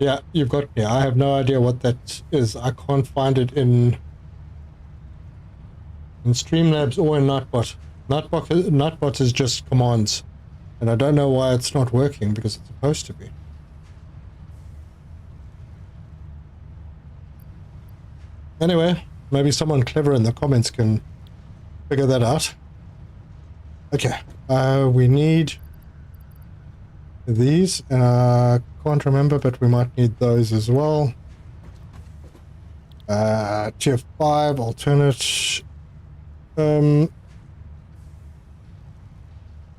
Yeah, you've got me. I have no idea what that is. I can't find it in Streamlabs or in Nightbot. Nightbot is just commands. And I don't know why it's not working, because it's supposed to be. Anyway, maybe someone clever in the comments can figure that out. Okay, we need these, and I can't remember, but we might need those as well. Tier 5, alternate.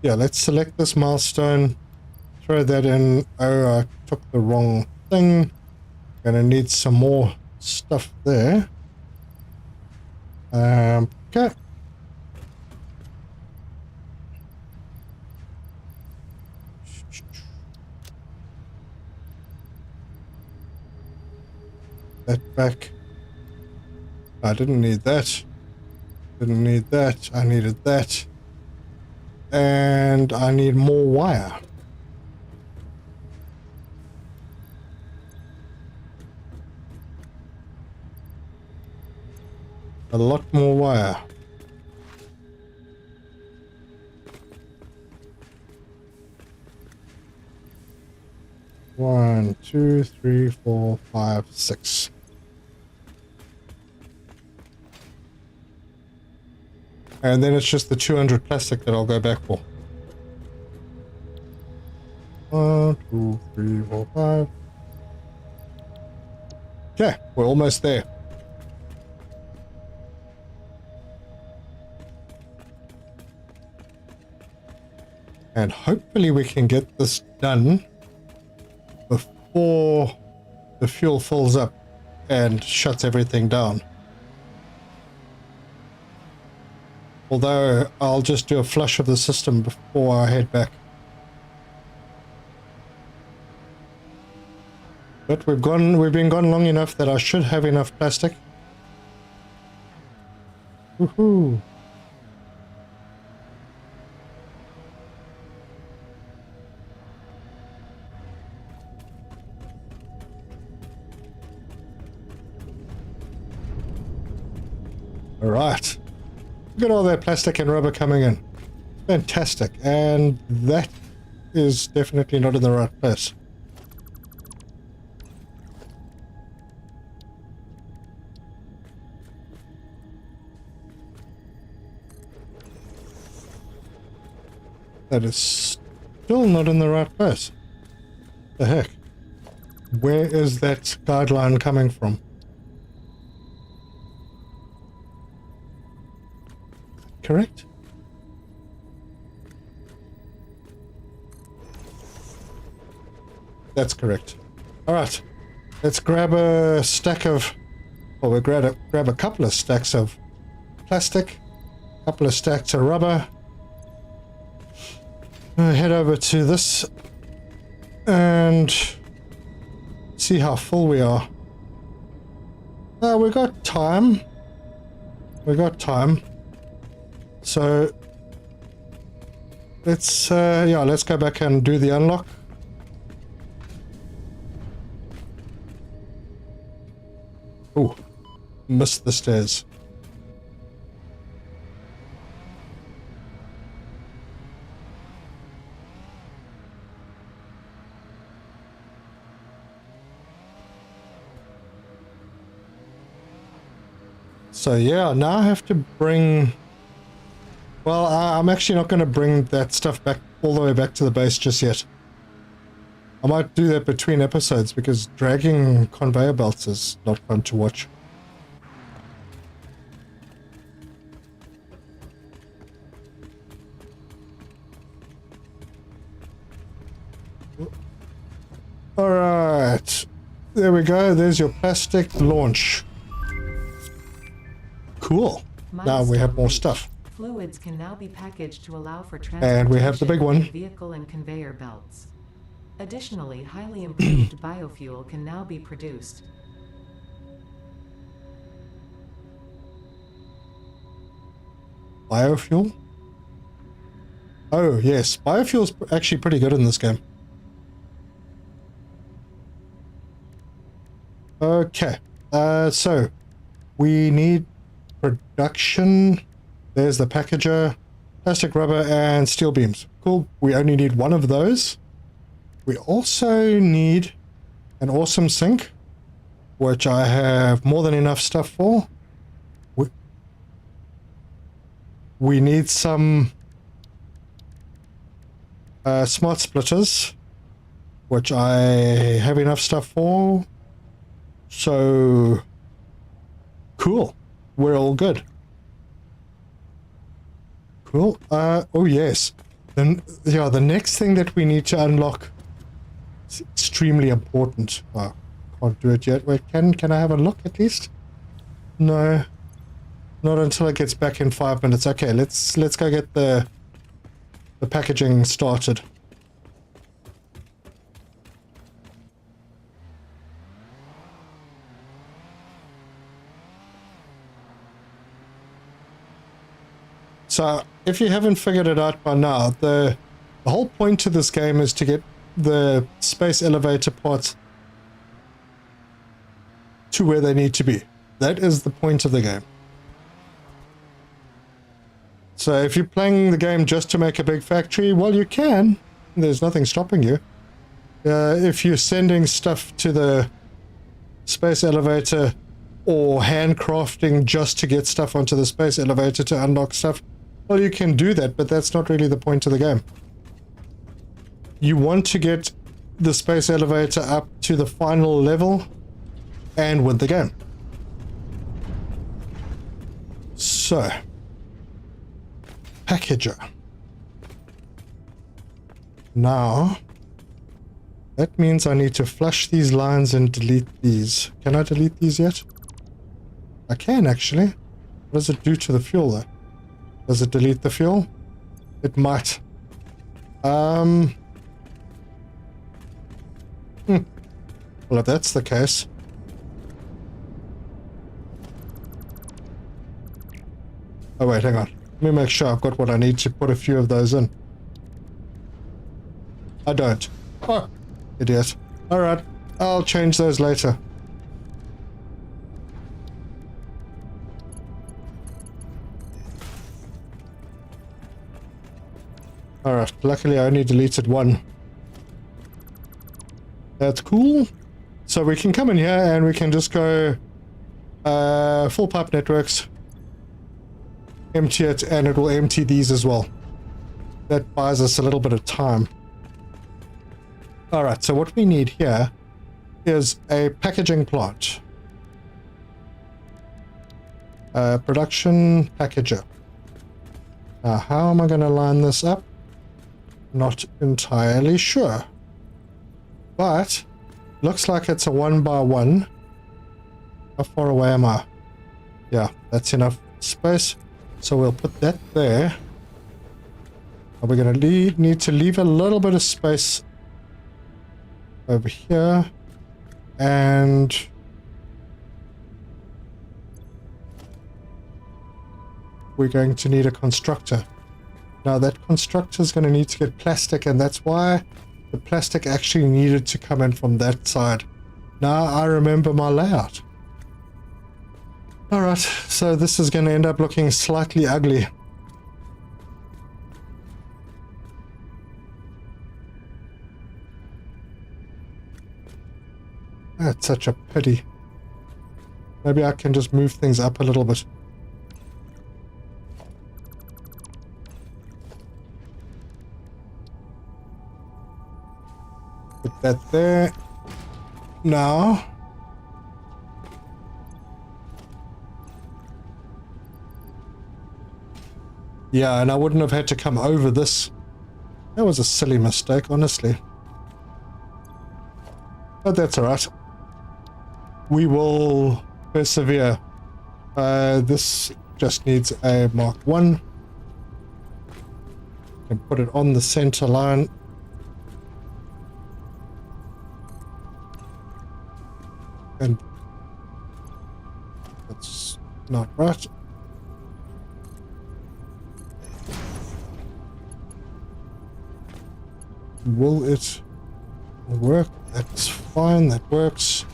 Yeah, let's select this milestone, throw that in. Oh, I took the wrong thing. Gonna need some more stuff there. Okay. That back. I didn't need that. Didn't need that. I needed that. And I need more wire. A lot more wire. One, two, three, four, five, six. And then it's just the 200 plastic that I'll go back for. 1, 2, 3, 4, 5. Okay, we're almost there. And hopefully we can get this done before the fuel fills up and shuts everything down. Although I'll just do a flush of the system before I head back. But we've been gone long enough that I should have enough plastic. Woohoo! All right. Look at all that plastic and rubber coming in. Fantastic. And that is definitely not in the right place. That is still not in the right place. The heck? Where is that guideline coming from? Correct? That's correct. All right. Let's grab a stack of, well, we'll grab a couple of stacks of plastic, a couple of stacks of rubber. Head over to this and see how full we are. We got time. We got time. So let's let's go back and do the unlock. Oh, missed the stairs. So yeah, now I have to bring... Well, I'm actually not going to bring that stuff back all the way back to the base just yet. I might do that between episodes because dragging conveyor belts is not fun to watch. Alright. There we go. There's your plastic launch. Cool. Now we have more stuff. Fluids can now be packaged to allow for And we have the big one. Vehicle and conveyor belts. Additionally, highly improved biofuel can now be produced. Biofuel? Oh, yes. Biofuel's actually pretty good in this game. Okay. So we need production. There's the packager, plastic, rubber, and steel beams. Cool. We only need one of those. We also need an awesome sink, which I have more than enough stuff for. We need some smart splitters, which I have enough stuff for. So cool. We're all good. Cool. Oh yes. Then yeah, the next thing that we need to unlock is extremely important. Oh, can't do it yet. Wait, can I have a look at least? No. Not until it gets back in 5 minutes. Okay, let's go get the packaging started. So, if you haven't figured it out by now, the whole point to this game is to get the space elevator parts to where they need to be. That is the point of the game. So if you're playing the game just to make a big factory, well, you can. There's nothing stopping you. If you're sending stuff to the space elevator or handcrafting just to get stuff onto the space elevator to unlock stuff, well, you can do that, but that's not really the point of the game. You want to get the space elevator up to the final level and win the game. So, packager. Now, that means I need to flush these lines and delete these. Can I delete these yet? I can actually. What does it do to the fuel though? Does it delete the fuel? It might. Well, if that's the case. Oh wait, hang on. Let me make sure I've got what I need to put a few of those in. I don't. Oh, idiot. Alright, I'll change those later. Alright, luckily I only deleted one. That's cool. So we can come in here and we can just go full pipe networks. Empty it, and it will empty these as well. That buys us a little bit of time. Alright, so what we need here is a packaging plant. Production packager. Now, how am I going to line this up? Not entirely sure. But, looks like it's a 1x1. How far away am I? Yeah, that's enough space. So we'll put that there. Are we going to need to leave a little bit of space over here? And we're going to need a constructor. Now that constructor is going to need to get plastic, and that's why the plastic actually needed to come in from that side. Now I remember my layout. Alright, so this is going to end up looking slightly ugly. That's such a pity. Maybe I can just move things up a little bit. Put that there. Now, yeah, and I wouldn't have had to come over this. That was a silly mistake, honestly. But that's alright. We will persevere. This just needs a Mark 1. Can put it on the center line. And that's not right. Will it work? That's fine, that works.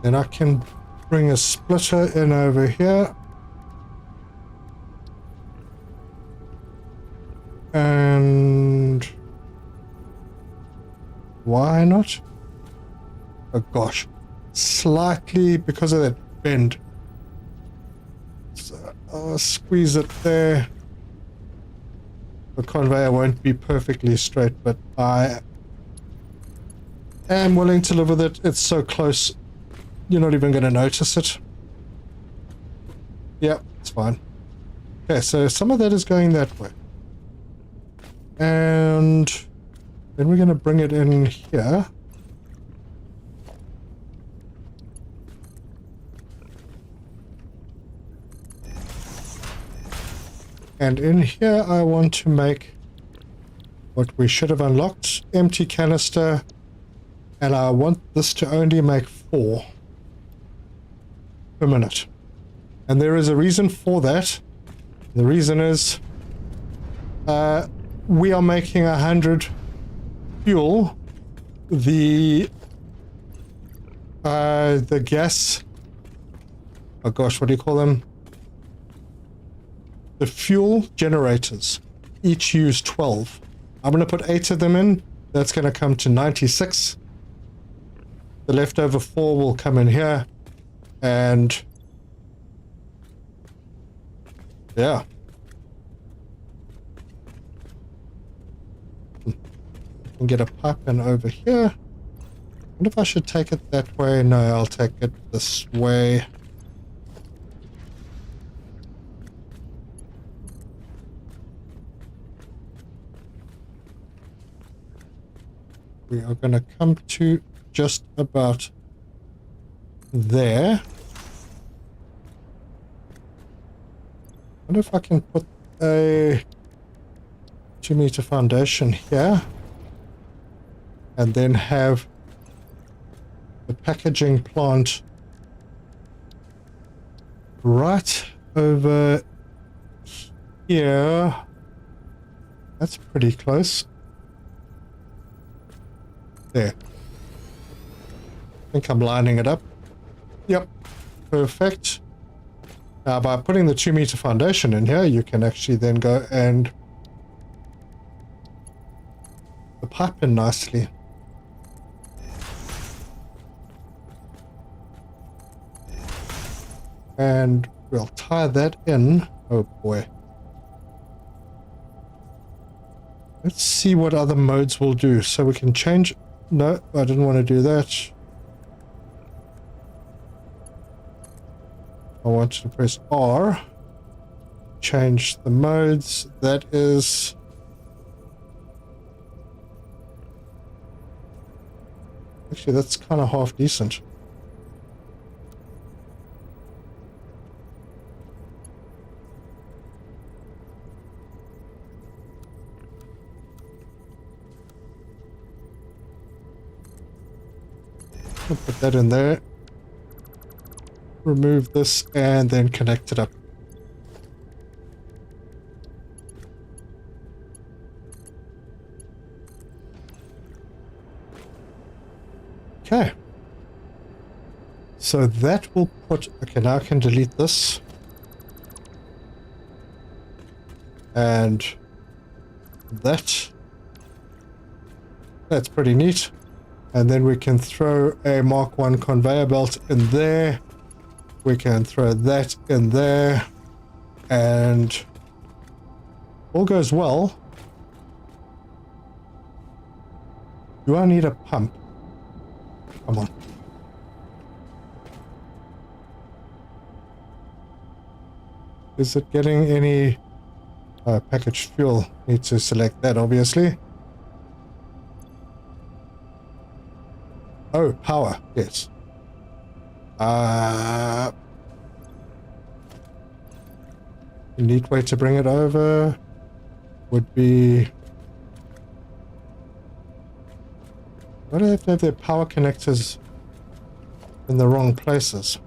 Then I can bring a splitter in over here. And why not? Oh gosh, slightly because of that bend. So I'll squeeze it there. The conveyor won't be perfectly straight, but I am willing to live with it. It's so close, you're not even going to notice it. Yep, it's fine. Okay, so some of that is going that way. And then we're going to bring it in here. And in here I want to make what we should have unlocked, empty canister, and I want this to only make 4 per minute. And there is a reason for that. The reason is we are making 100 fuel. The gas, oh gosh, what do you call them? The fuel generators each use 12. I'm going to put 8 of them in. That's going to come to 96. The leftover 4 will come in here. And yeah. I can get a pipe in over here. I wonder if I should take it that way. No, I'll take it this way. We are going to come to just about there. I wonder if I can put a 2-meter foundation here and then have the packaging plant right over here. That's pretty close. There. I think I'm lining it up. Yep. Perfect. Now by putting the 2-meter foundation in here, you can actually then go and the pipe in nicely. And we'll tie that in. Oh boy. Let's see what other modes will do. So we can change. No, I didn't want to do that. I want to press R. Change the modes. That is... Actually, that's kind of half decent. I'll put that in there. Remove this and then connect it up. Okay. So that will put... Okay, now I can delete this. And that. That's pretty neat. And then we can throw a Mark 1 conveyor belt in there. We can throw that in there. And all goes well. Do I need a pump? Come on. Is it getting any packaged fuel? Need to select that, obviously. Oh, power, yes. A neat way to bring it over would be... Why do they have to have their power connectors in the wrong places?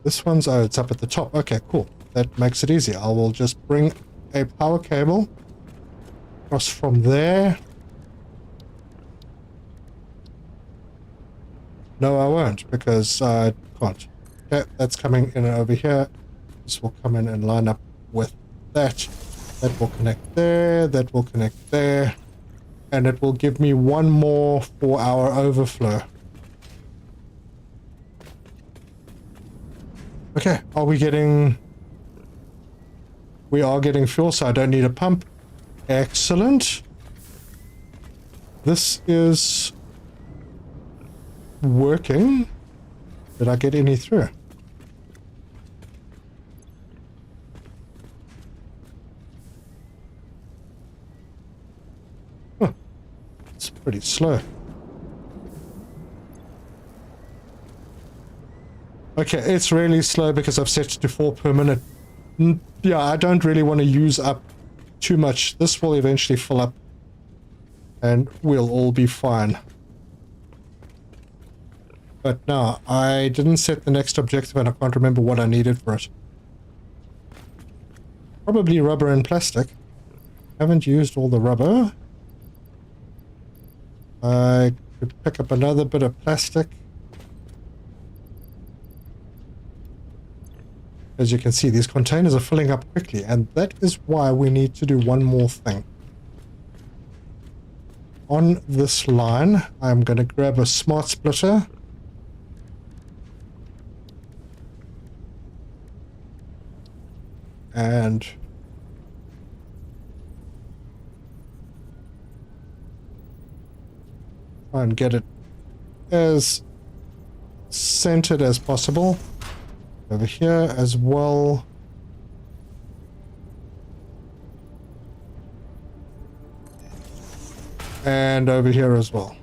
This one's... Oh, it's up at the top. Okay, cool. That makes it easy. I will just bring a power cable across from there No, I won't, because I can't. Okay, that's coming in over here. This will come in and line up with that. That will connect there, that will connect there. And it will give me one more for our overflow. Okay, are we getting... We are getting fuel, so I don't need a pump. Excellent. This is working. Did I get any through? Huh. It's pretty slow. Okay, it's really slow because I've set it to 4 per minute. Yeah, I don't really want to use up too much. This will eventually fill up and we'll all be fine. But no, I didn't set the next objective and I can't remember what I needed for it. Probably rubber and plastic. Haven't used all the rubber. I could pick up another bit of plastic. As you can see, these containers are filling up quickly, and that is why we need to do one more thing. On this line, I'm going to grab a smart splitter. And try and get it as centered as possible. Over here as well. And over here as well.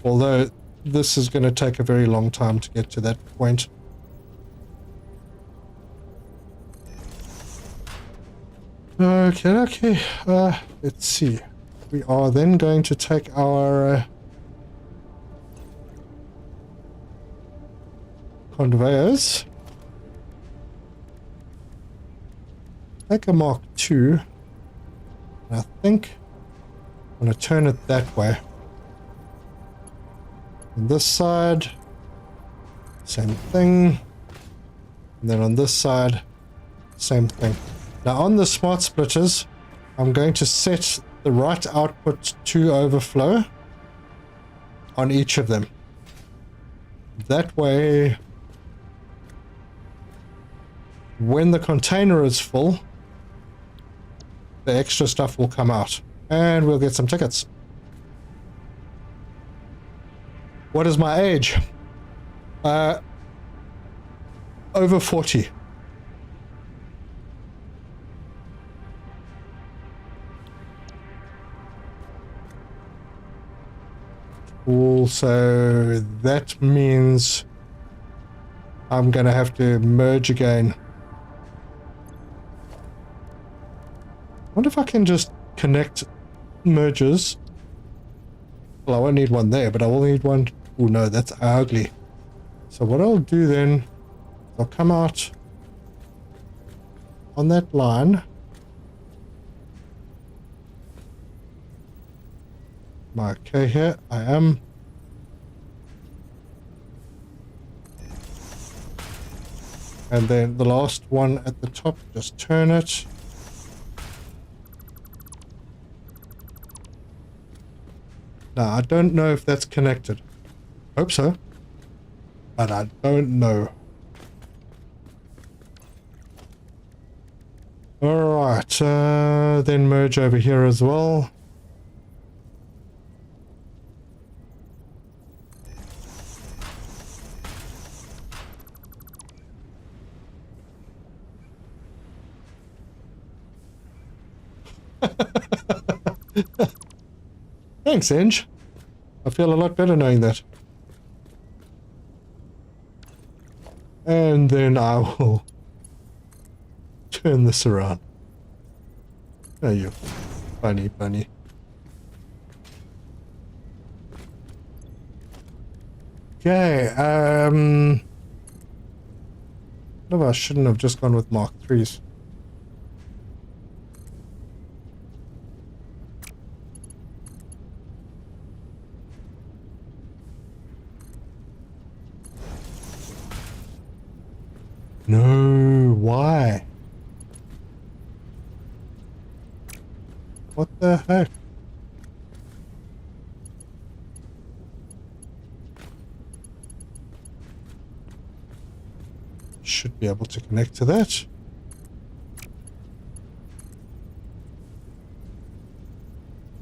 Although this is going to take a very long time to get to that point. Okay. Let's see. We are then going to take our conveyors. Take a Mark II. I think I'm going to turn it that way. On this side, same thing. And then on this side, same thing. Now on the smart splitters, I'm going to set the right output to overflow on each of them. That way, when the container is full, the extra stuff will come out and we'll get some tickets. What is my age? Over 40. Also, that means I'm gonna have to merge again. I wonder if I can just connect mergers. Well, I won't need one there, but I will need one. Oh no, that's ugly. So what I'll do then, I'll come out on that line. Am I okay here? I am. And then the last one at the top, just turn it. Now, I don't know if that's connected. Hope so. But I don't know. Alright, then merge over here as well. Thanks, Inge. I feel a lot better knowing that. And then I will turn this around. Oh, you funny bunny. Okay, no, I shouldn't have just gone with Mark IIIs. What the heck? Should be able to connect to that.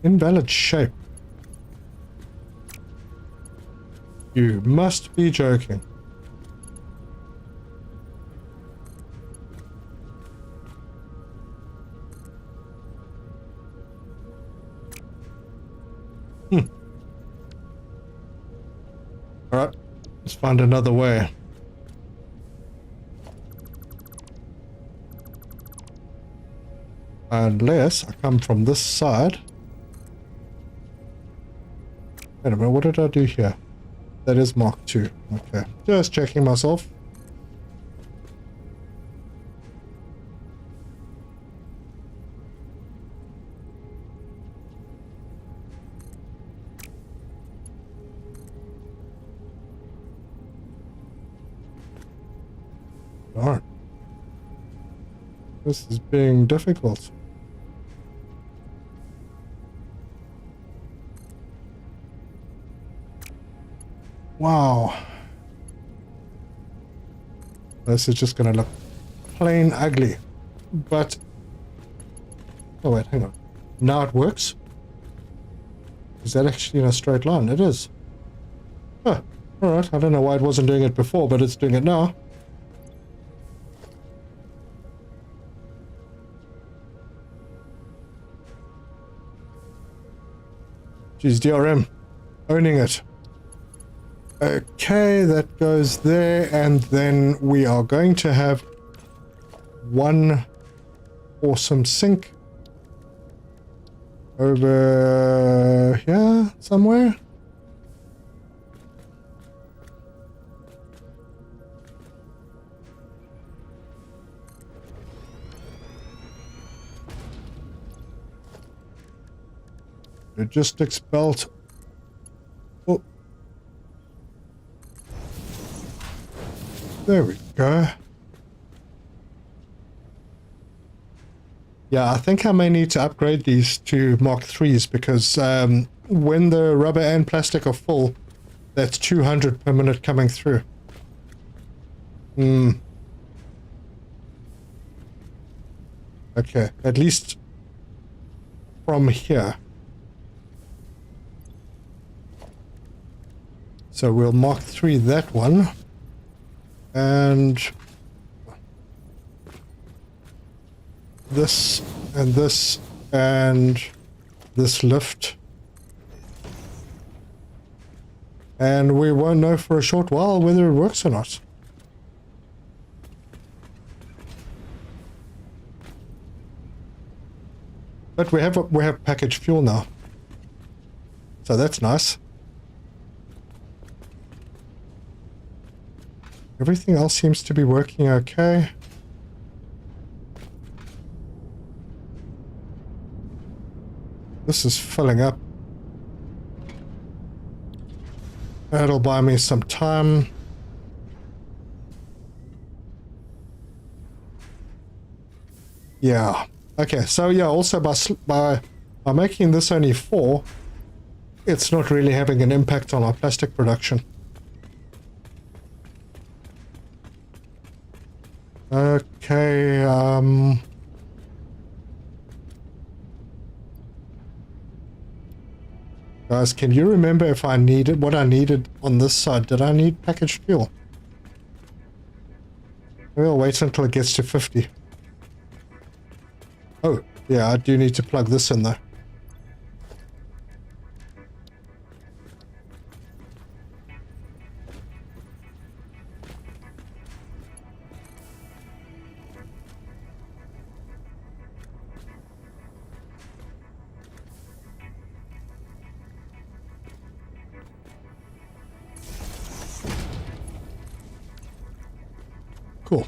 Invalid shape. You must be joking. Alright, let's find another way. Unless I come from this side. Wait a minute, what did I do here? That is Mark 2. Okay, just checking myself. Darn. This is being difficult. Wow. This is just gonna look plain ugly. But... oh wait, hang on. Now it works? Is that actually in a straight line? It is. Huh. Alright, I don't know why it wasn't doing it before, but it's doing it now. Geez, DRM. Owning it. Okay, that goes there, and then we are going to have one awesome sink over here somewhere. Logistics belt. Oh. There we go. Yeah, I think I may need to upgrade these to Mark 3s because when the rubber and plastic are full, that's 200 per minute coming through. Okay, at least from here. So we'll Mark 3 that one. And this and this and this lift. And we won't know for a short while whether it works or not. But we have packaged fuel now. So that's nice. Everything else seems to be working okay. This is filling up. That'll buy me some time. Yeah. Okay, so yeah, also by making this only 4, it's not really having an impact on our plastic production. Okay, guys, can you remember if I needed what I needed on this side? Did I need packaged fuel? We'll wait until it gets to 50. Oh, yeah, I do need to plug this in though. Cool.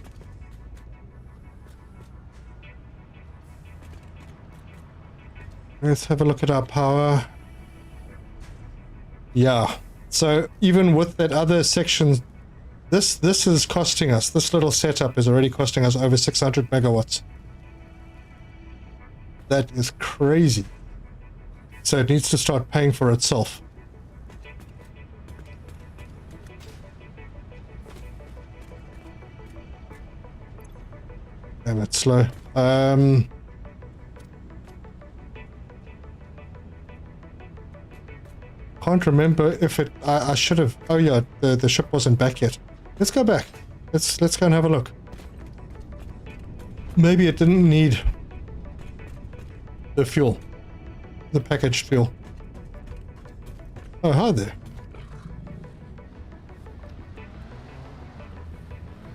Let's have a look at our power. Yeah. So even with that other section, this is costing us. This little setup is already costing us over 600 megawatts. That is crazy. So it needs to start paying for itself. Damn, it's slow. Can't remember if it... I should have... Oh yeah, the ship wasn't back yet. Let's go back. Let's go and have a look. Maybe it didn't need the fuel. The packaged fuel. Oh, hi there.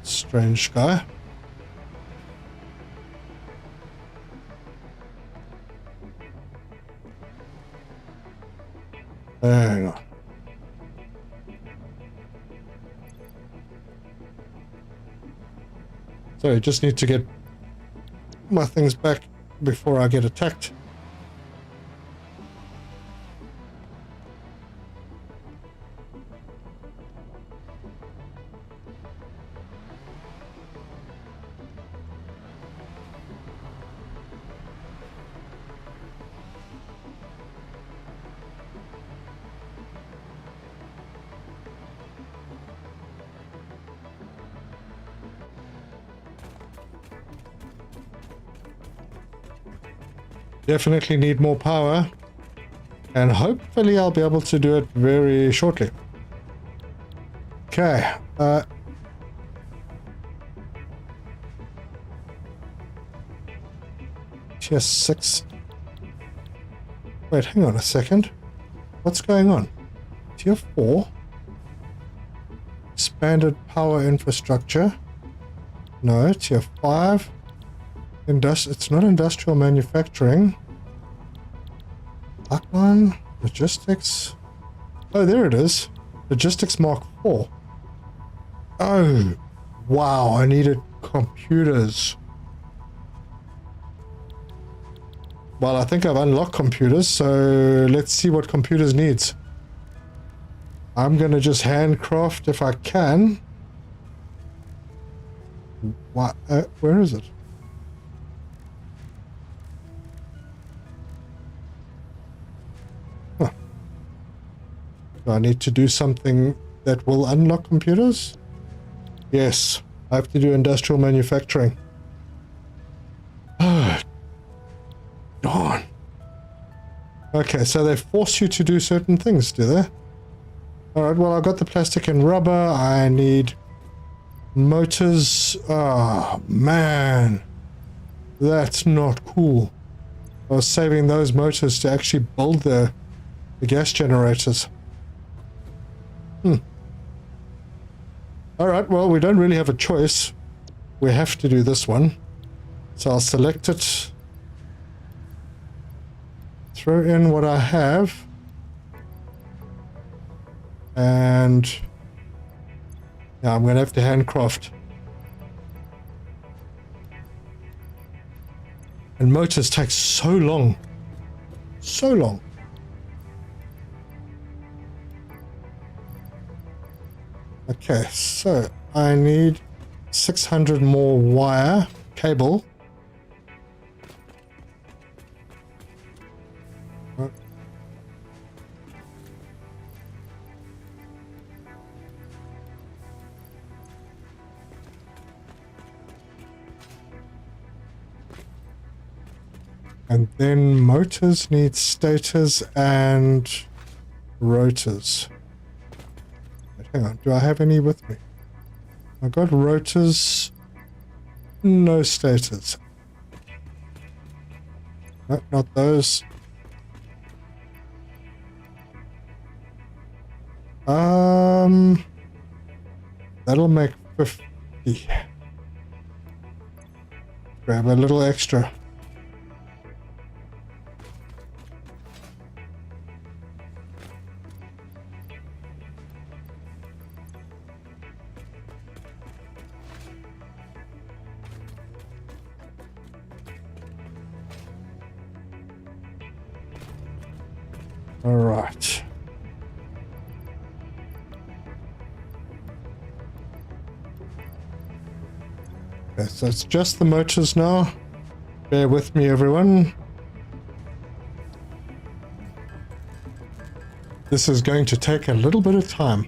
Strange guy. Hang on. So I just need to get my things back before I get attacked. Definitely need more power, and hopefully I'll be able to do it very shortly. Okay, tier 6. Wait, hang on a second. What's going on? Tier 4. Expanded power infrastructure. No, tier 5. It's not industrial manufacturing. Pipeline, logistics. Oh, there it is. Logistics Mark 4. Oh, wow, I needed computers. Well, I think I've unlocked computers, so let's see what computers needs. I'm gonna just handcraft if I can. What? Where is it? Do I need to do something that will unlock computers? Yes, I have to do industrial manufacturing. Oh, darn. Okay, so they force you to do certain things, do they? Alright, well, I got the plastic and rubber. I need motors. Oh, man. That's not cool. I was saving those motors to actually build the gas generators. Alright, well, we don't really have a choice. We have to do this one. So I'll select it. Throw in what I have. And yeah, I'm going to have to handcraft. And motors take so long. So long. Okay, so I need 600 more wire cable. And then motors need stators and rotors. Hang on, do I have any with me? I got rotors, no stators. No, not those. That'll make 50. Grab a little extra. All right. Okay, so it's just the motors now. Bear with me, everyone. This is going to take a little bit of time.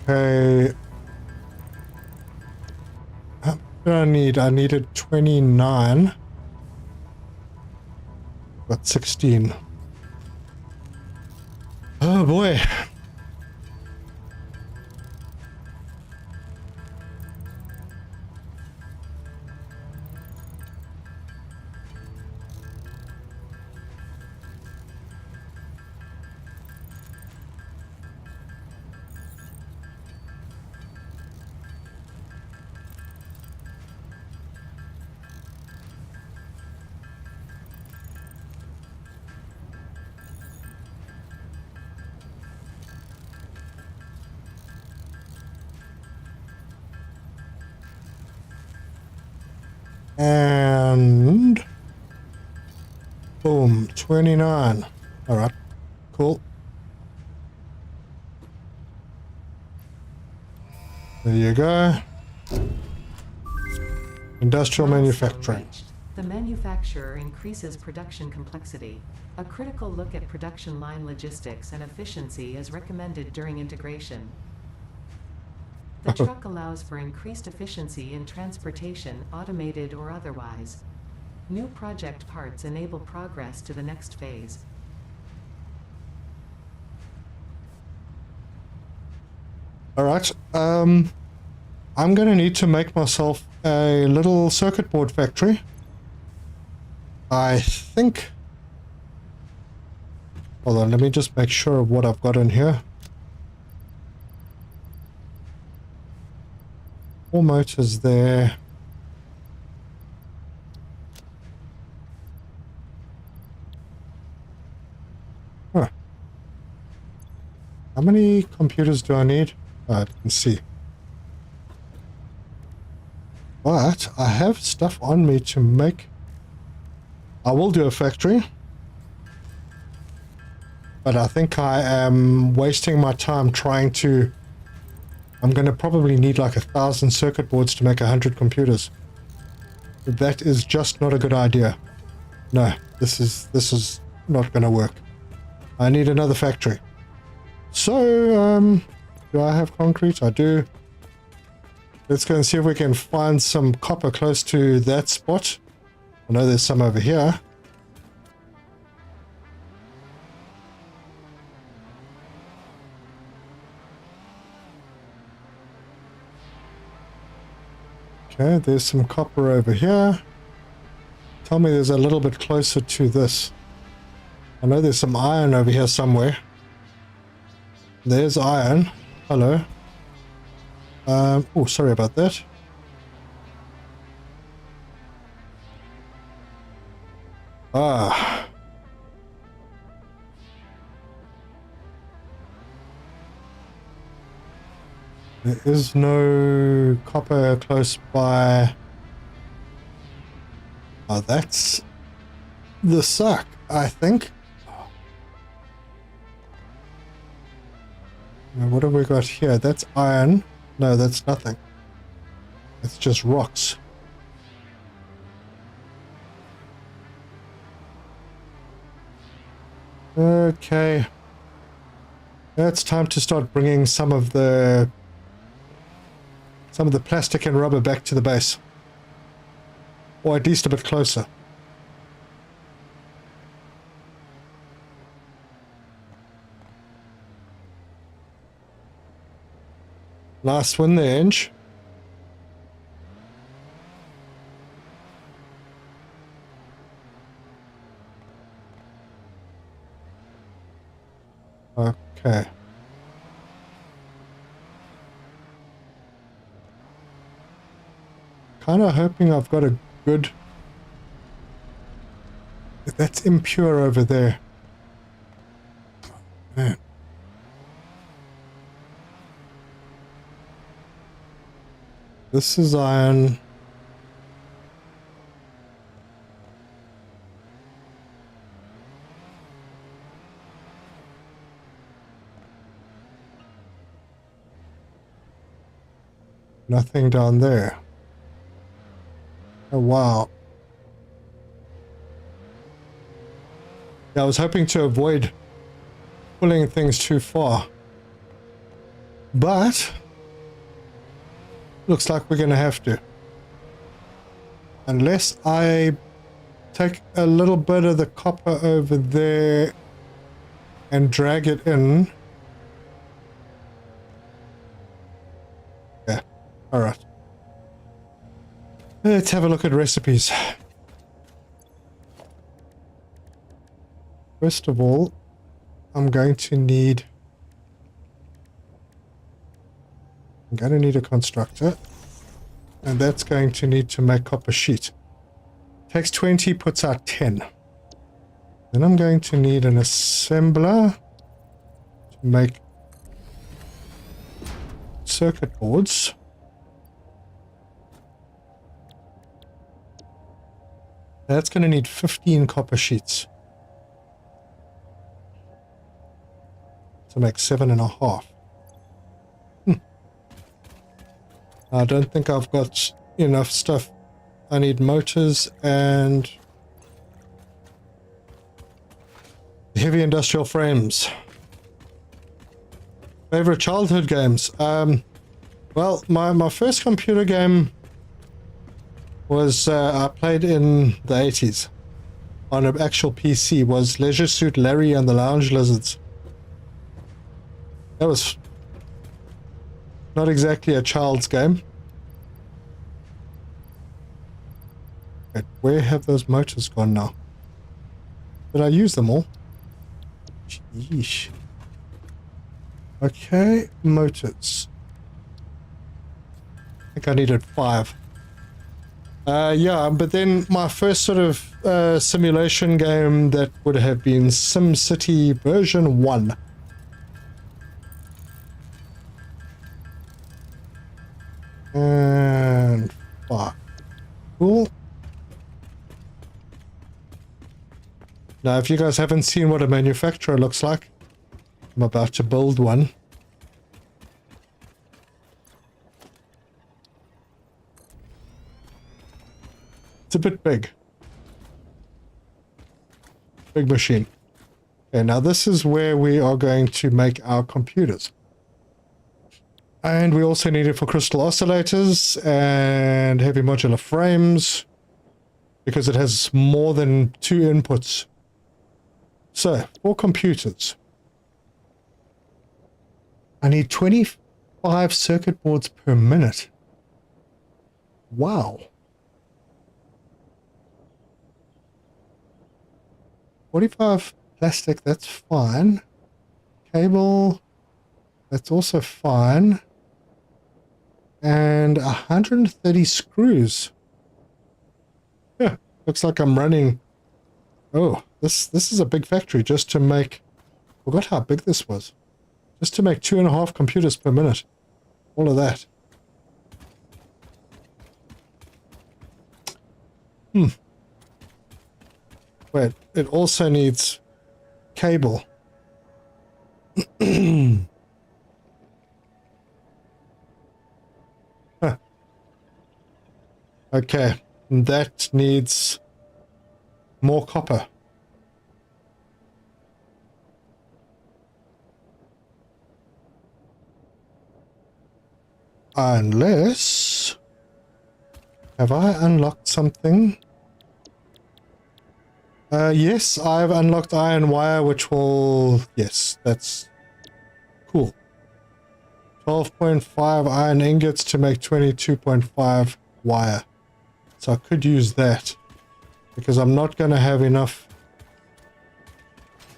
Okay. How much do I need? I needed 29. Got 16. Oh boy. And boom, 29. All right, cool. There you go. Industrial manufacturing. Reached. The manufacturer increases production complexity. A critical look at production line logistics and efficiency is recommended during integration. The truck allows for increased efficiency in transportation, automated or otherwise. New project parts enable progress to the next phase. All right. I'm going to need to make myself a little circuit board factory. I think... Hold on, let me just make sure of what I've got in here. 4 motors there. Huh. How many computers do I need? I can see. But I have stuff on me to make. I will do a factory. But I think I am wasting my time trying to... I'm going to probably need like 1,000 circuit boards to make 100 computers. That is just not a good idea. No, this is not going to work. I need another factory. So, do I have concrete? I do. Let's go and see if we can find some copper close to that spot. I know there's some over here. Okay, there's some copper over here. Tell me there's a little bit closer to this. I know there's some iron over here somewhere. There's iron. Hello. Oh, sorry about that. Ah. There is no copper close by. Oh, that's the suck, I think. Now, what have we got here? That's iron. No, that's nothing. It's just rocks. Okay. It's time to start bringing some of the plastic and rubber back to the base. Or at least a bit closer. Last one there, Inch. Okay. Kind of hoping I've got a good... That's impure over there. Man. This is iron. Nothing down there. Oh, wow. Yeah, I was hoping to avoid pulling things too far. But looks like we're going to have to. Unless I take a little bit of the copper over there and drag it in. Yeah, alright. Let's have a look at recipes. First of all, I'm going to need a constructor, and that's going to need to make copper sheet. Takes 20, puts out 10. Then I'm going to need an assembler to make circuit boards. That's going to need 15 copper sheets to make 7.5. I don't think I've got enough stuff. I need motors and heavy industrial frames. Favorite childhood games? Well, my first computer game was I played in the 80s on an actual PC, was Leisure Suit Larry and the Lounge Lizards. That was not exactly a child's game. But where have those motors gone now? Did I use them all? Sheesh. Okay, motors. I think I needed 5. Yeah, but then my first sort of simulation game that would have been SimCity version 1. And 5. Cool. Now, if you guys haven't seen what a manufacturer looks like, I'm about to build one. It's a bit big. Big machine. Okay, now this is where we are going to make our computers. And we also need it for crystal oscillators and heavy modular frames, because it has more than 2 inputs. So, for computers, I need 25 circuit boards per minute. Wow. 45 plastic, that's fine. Cable, that's also fine. And 130 screws. Yeah, looks like I'm running... Oh, this is a big factory just to make... Forgot how big this was. Just to make 2.5 computers per minute. All of that. Wait, it also needs cable. Huh. Okay, that needs more copper. Unless... Have I unlocked something? Yes, I've unlocked iron wire, which will... Yes, that's cool. 12.5 iron ingots to make 22.5 wire. So I could use that, because I'm not going to have enough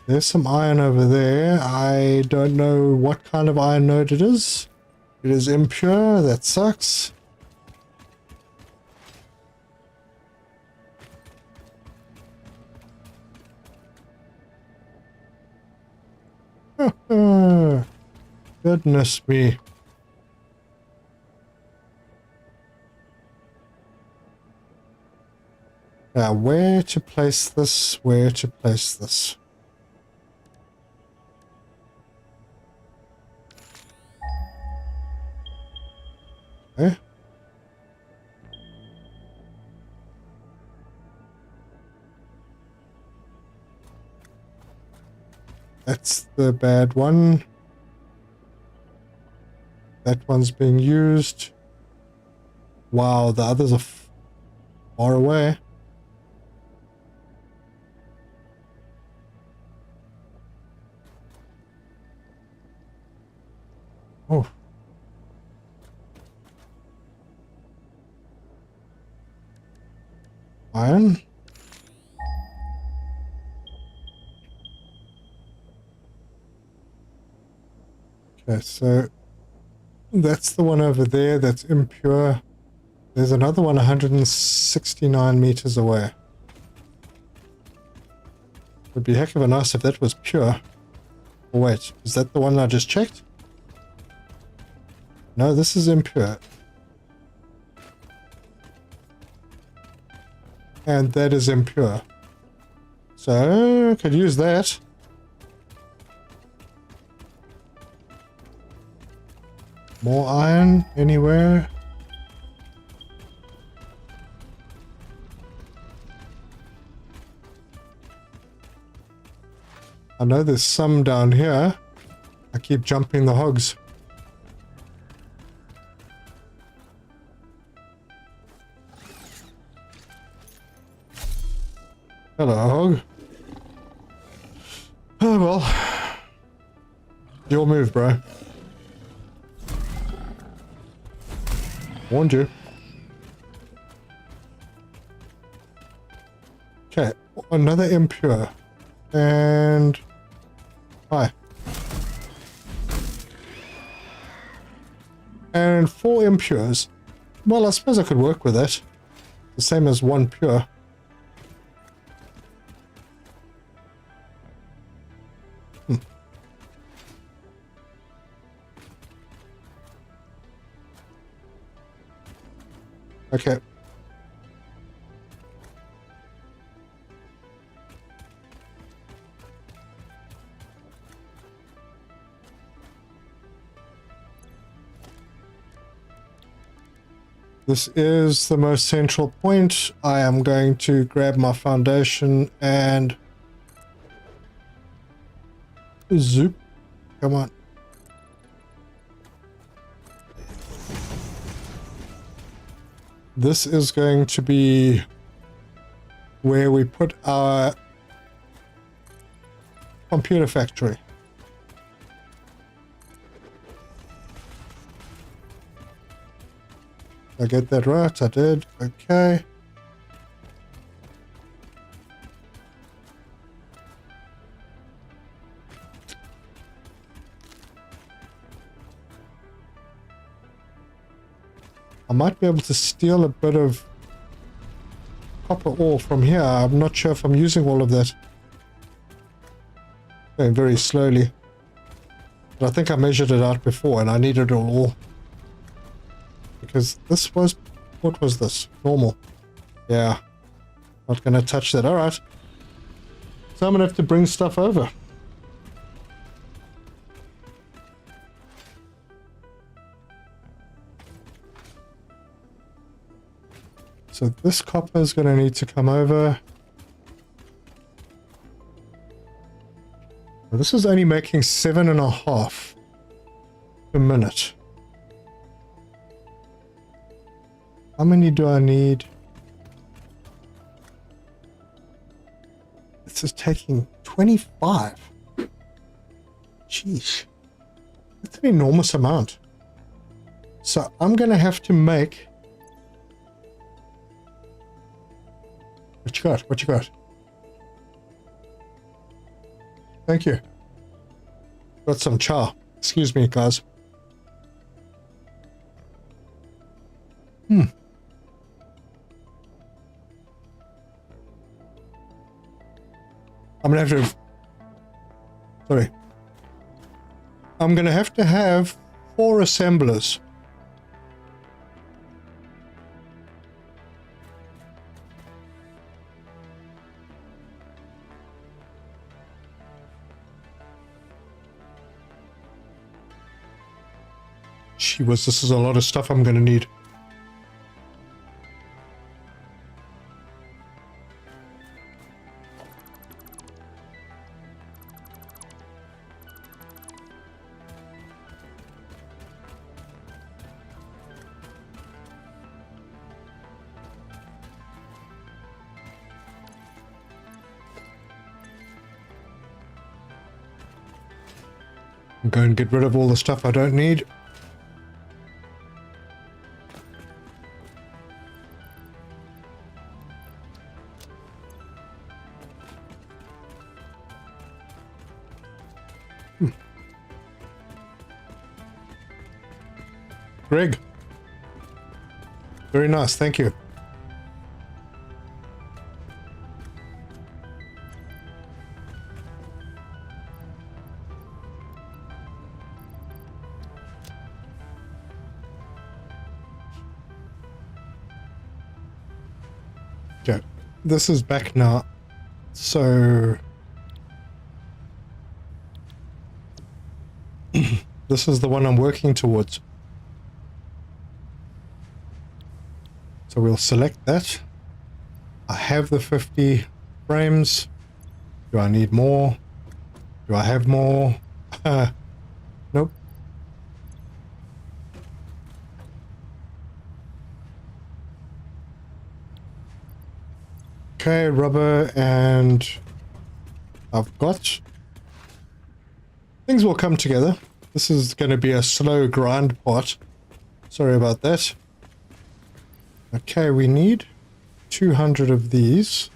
There's some iron over there. I don't know what kind of iron node it is. It is impure. That sucks. Goodness me. Now, where to place this? Where to place this? Okay. That's the bad one. That one's being used. Wow, the others are far away. Oh. Iron. Okay, so that's the one over there that's impure. There's another one 169 meters away. Would be a heck of a nice if that was pure. Oh wait, is that the one I just checked? No, this is impure. And that is impure. So, I could use that. More iron anywhere? I know there's some down here. I keep jumping the hogs. Hello, hog. Oh well. Your move, bro. Warned you. Okay, another impure. And... hi. And 4 impures. Well, I suppose I could work with that. The same as 1 pure. Okay. This is the most central point. I am going to grab my foundation and zoop. Come on. This is going to be where we put our computer factory. I get that right? I did. Okay. I might be able to steal a bit of copper ore from here. I'm not sure if I'm using all of that. Going very slowly. But I think I measured it out before and I needed it all. Because this was... what was this? Normal. Yeah. Not gonna touch that. Alright. So I'm gonna have to bring stuff over. So this copper is going to need to come over. Now this is only making 7.5 per minute. How many do I need? This is taking 25. Jeez. That's an enormous amount. So I'm going to have to make... What you got? What you got? Thank you. Got some char. Excuse me, guys. I'm gonna have to... Sorry. I'm gonna have to have 4 assemblers. Gee whiz, this is a lot of stuff I'm gonna need. I'm going to get rid of all the stuff I don't need. Greg. Very nice, thank you. Okay, this is back now. So this is the one I'm working towards. So we'll select that. I have the 50 frames. Do I need more? Do I have more? Nope. Okay, rubber, and I've got... Things will come together. This is going to be a slow grind part. Sorry about that. Okay, we need 200 of these.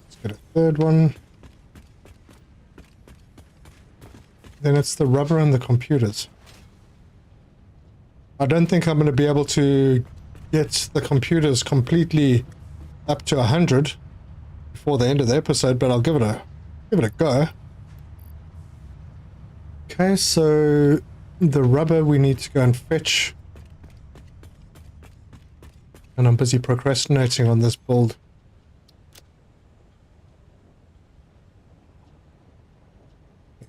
Let's get a third one. Then it's the rubber and the computers. I don't think I'm going to be able to get the computers completely up to 100 before the end of the episode, but I'll give it a go. Okay, so the rubber we need to go and fetch. And I'm busy procrastinating on this build.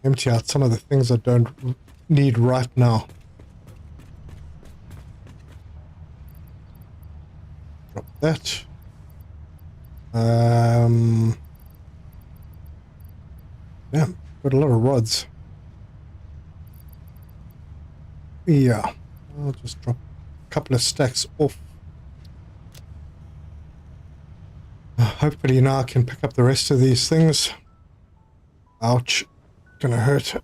Empty out some of the things I don't need right now. Drop that. Yeah, got a lot of rods. Yeah, I'll just drop a couple of stacks off. Hopefully now I can pick up the rest of these things. Ouch, gonna hurt.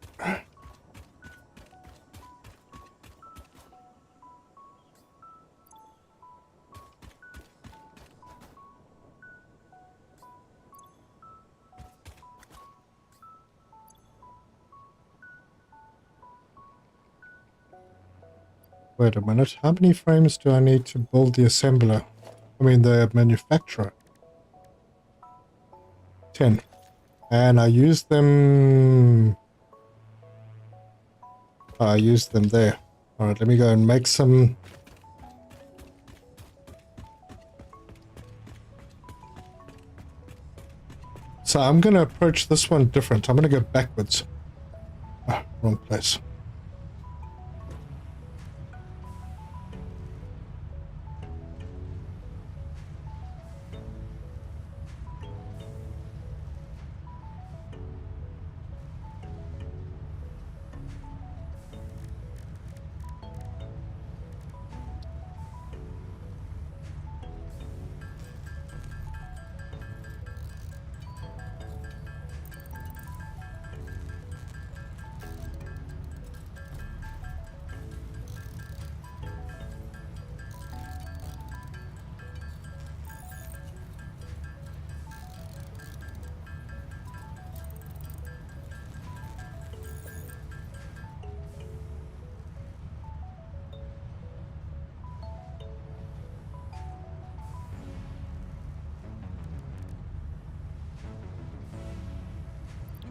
Wait a minute, how many frames do I need to build the assembler? I mean the manufacturer. 10. And I used them... Oh, I used them there. Alright, let me go and make some... So I'm going to approach this one different. I'm going to go backwards. Ah, wrong place.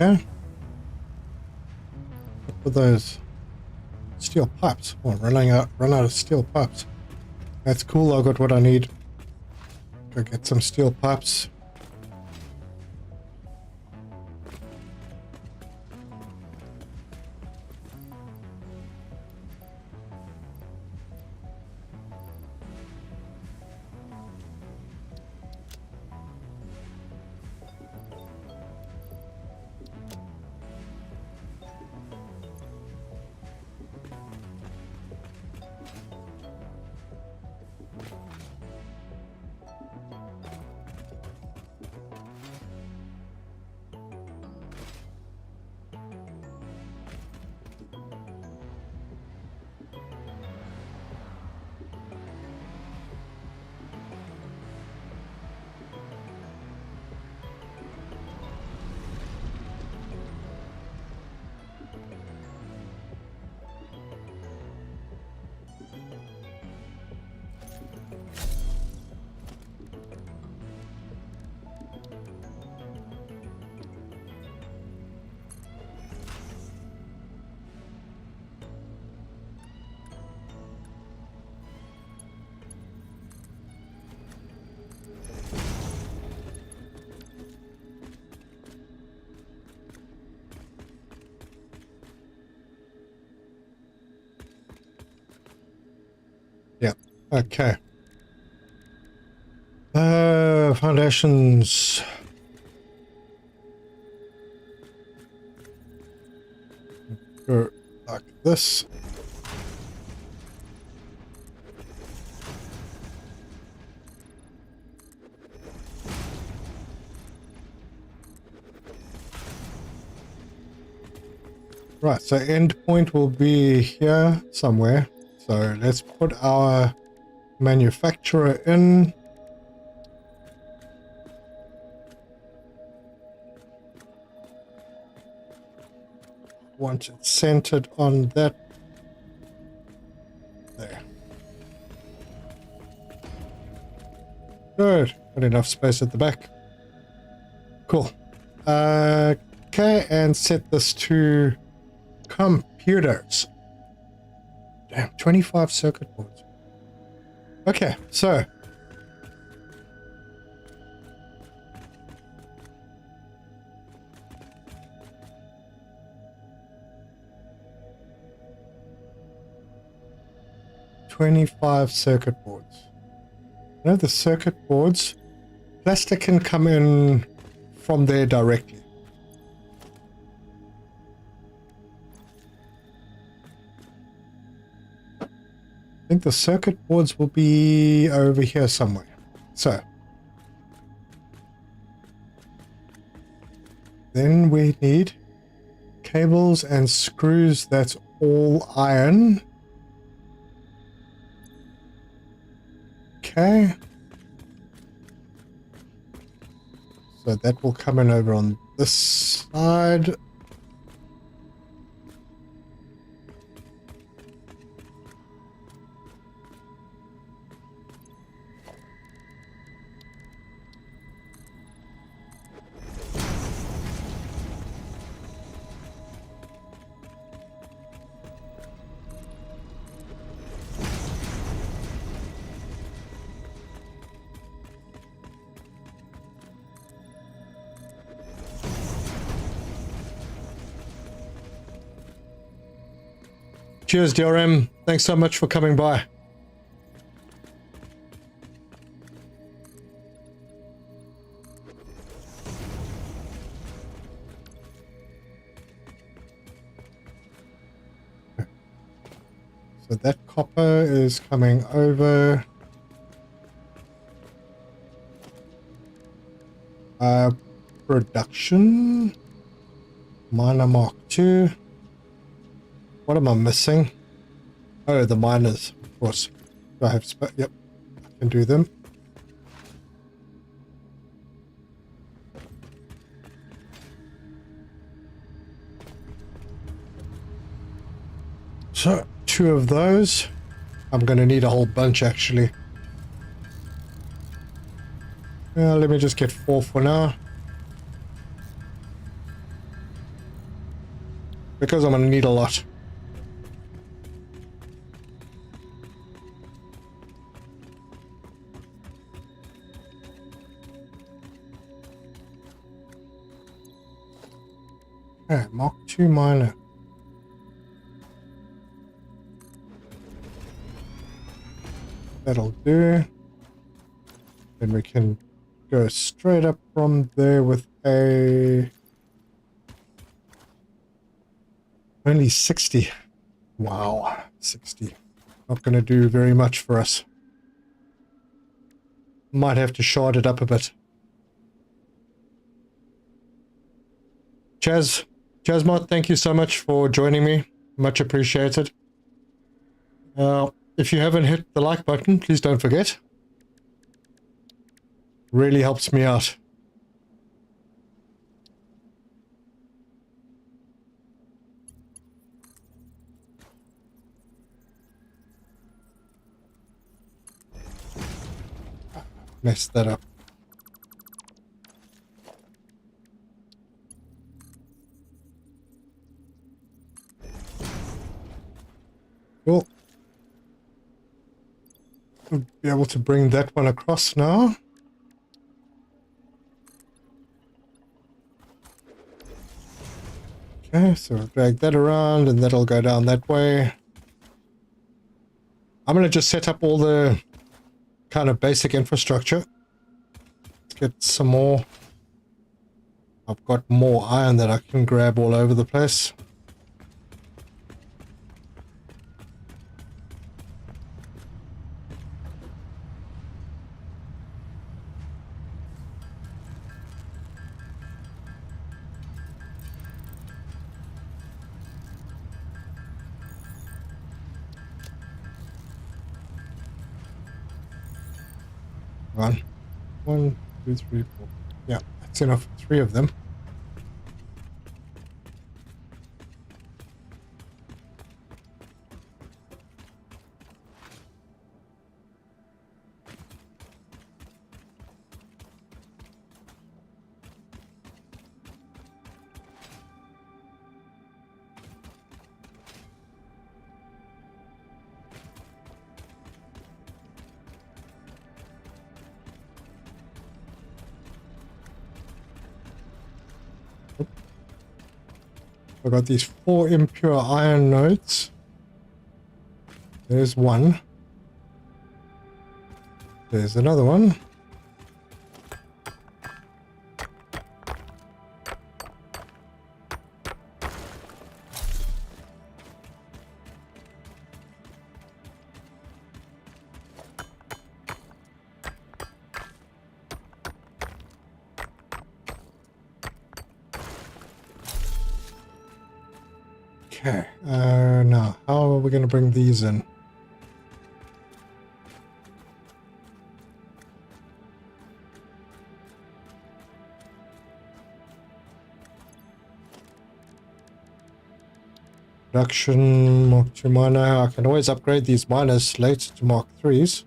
Okay. What were those? Steel pipes. Oh, run out of steel pipes. That's cool. I got what I need. Go get some steel pipes. Yeah. Okay. Foundations. Go like this. Right, so end point will be here somewhere. So let's put our manufacturer in. Want it centered on that. There. Good. Got enough space at the back. Cool. Okay, and set this to computers. Damn, 25 circuit boards. Okay, so circuit boards. Now the circuit boards, plastic can come in from there directly. I think the circuit boards will be over here somewhere. So then we need cables and screws. That's all iron. Okay. So that will come in over on this side. Cheers, DRM. Thanks so much for coming by. So that copper is coming over. Production. Miner Mark II. What am I missing? Oh, the miners, of course. Do I have space? Yep, I can do them. So, 2 of those. I'm going to need a whole bunch, actually. Let me just get 4 for now. because I'm going to need a lot. Okay, Mark II miner. That'll do. Then we can go straight up from there with a... only 60. Wow, 60. Not going to do very much for us. Might have to shard it up a bit. Chasmod, thank you so much for joining me. Much appreciated. If you haven't hit the like button, please don't forget. Really helps me out. Messed that up. Cool. We'll be able to bring that one across now. Okay, so we'll drag that around and that'll go down that way. I'm going to just set up all the kind of basic infrastructure. Let's get some more. I've got more iron that I can grab all over the place. One, two, three, four. Yeah, that's enough for 3 of them. I've got these 4 impure iron nodes. There's one. There's another one. Okay, now, how are we going to bring these in? Production, Mark II miner. I can always upgrade these miners later to Mark IIIs.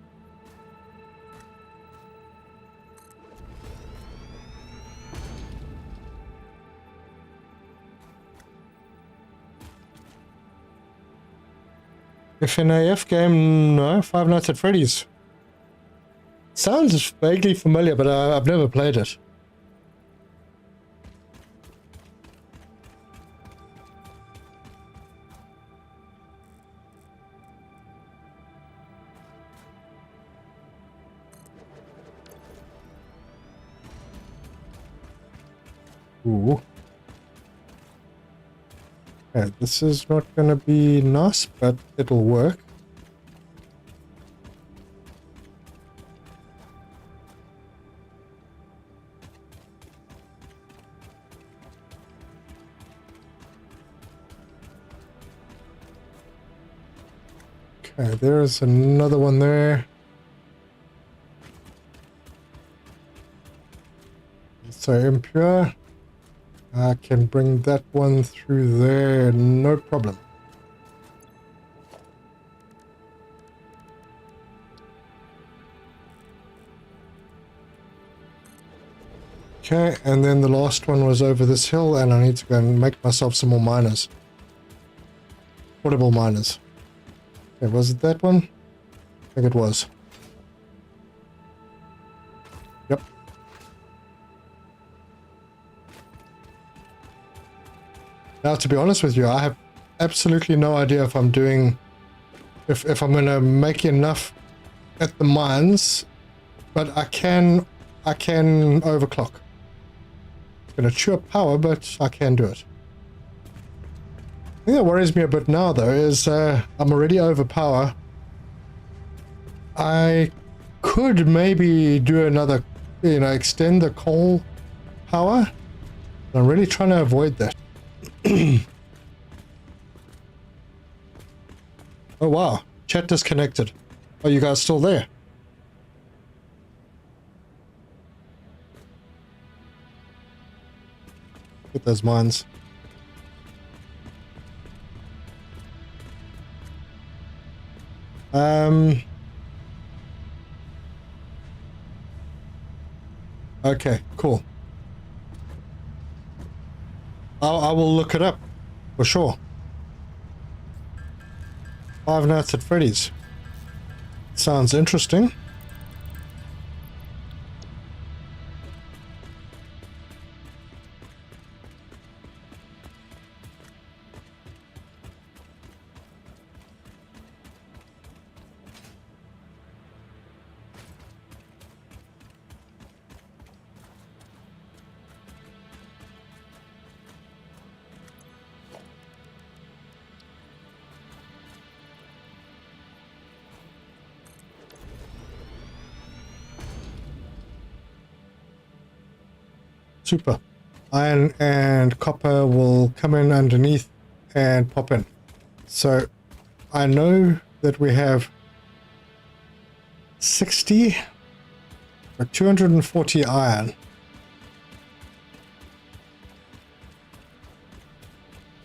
FNAF game, no, Five Nights at Freddy's. Sounds vaguely familiar, but I've never played it. Ooh. Okay, this is not going to be nice, but it'll work. Okay, there's another one there. So impure. I can bring that one through there, no problem. Okay, and then the last one was over this hill, and I need to go and make myself some more miners. Portable miners. Okay, was it that one? I think it was. Yep. Now, to be honest with you, I have absolutely no idea if I'm doing... If I'm going to make enough at the mines, but I can overclock. It's going to chew up power, but I can do it. The thing that worries me a bit now, though, is I'm already over power. I could maybe do another, extend the coal power. I'm really trying to avoid that. Oh, wow. Chat disconnected. Are you guys still there? Get those mines. Okay, cool. I will look it up for sure. Five Nights at Freddy's. Sounds interesting. Super. Iron and copper will come in underneath and pop in. So I know that we have 60 or 240 iron.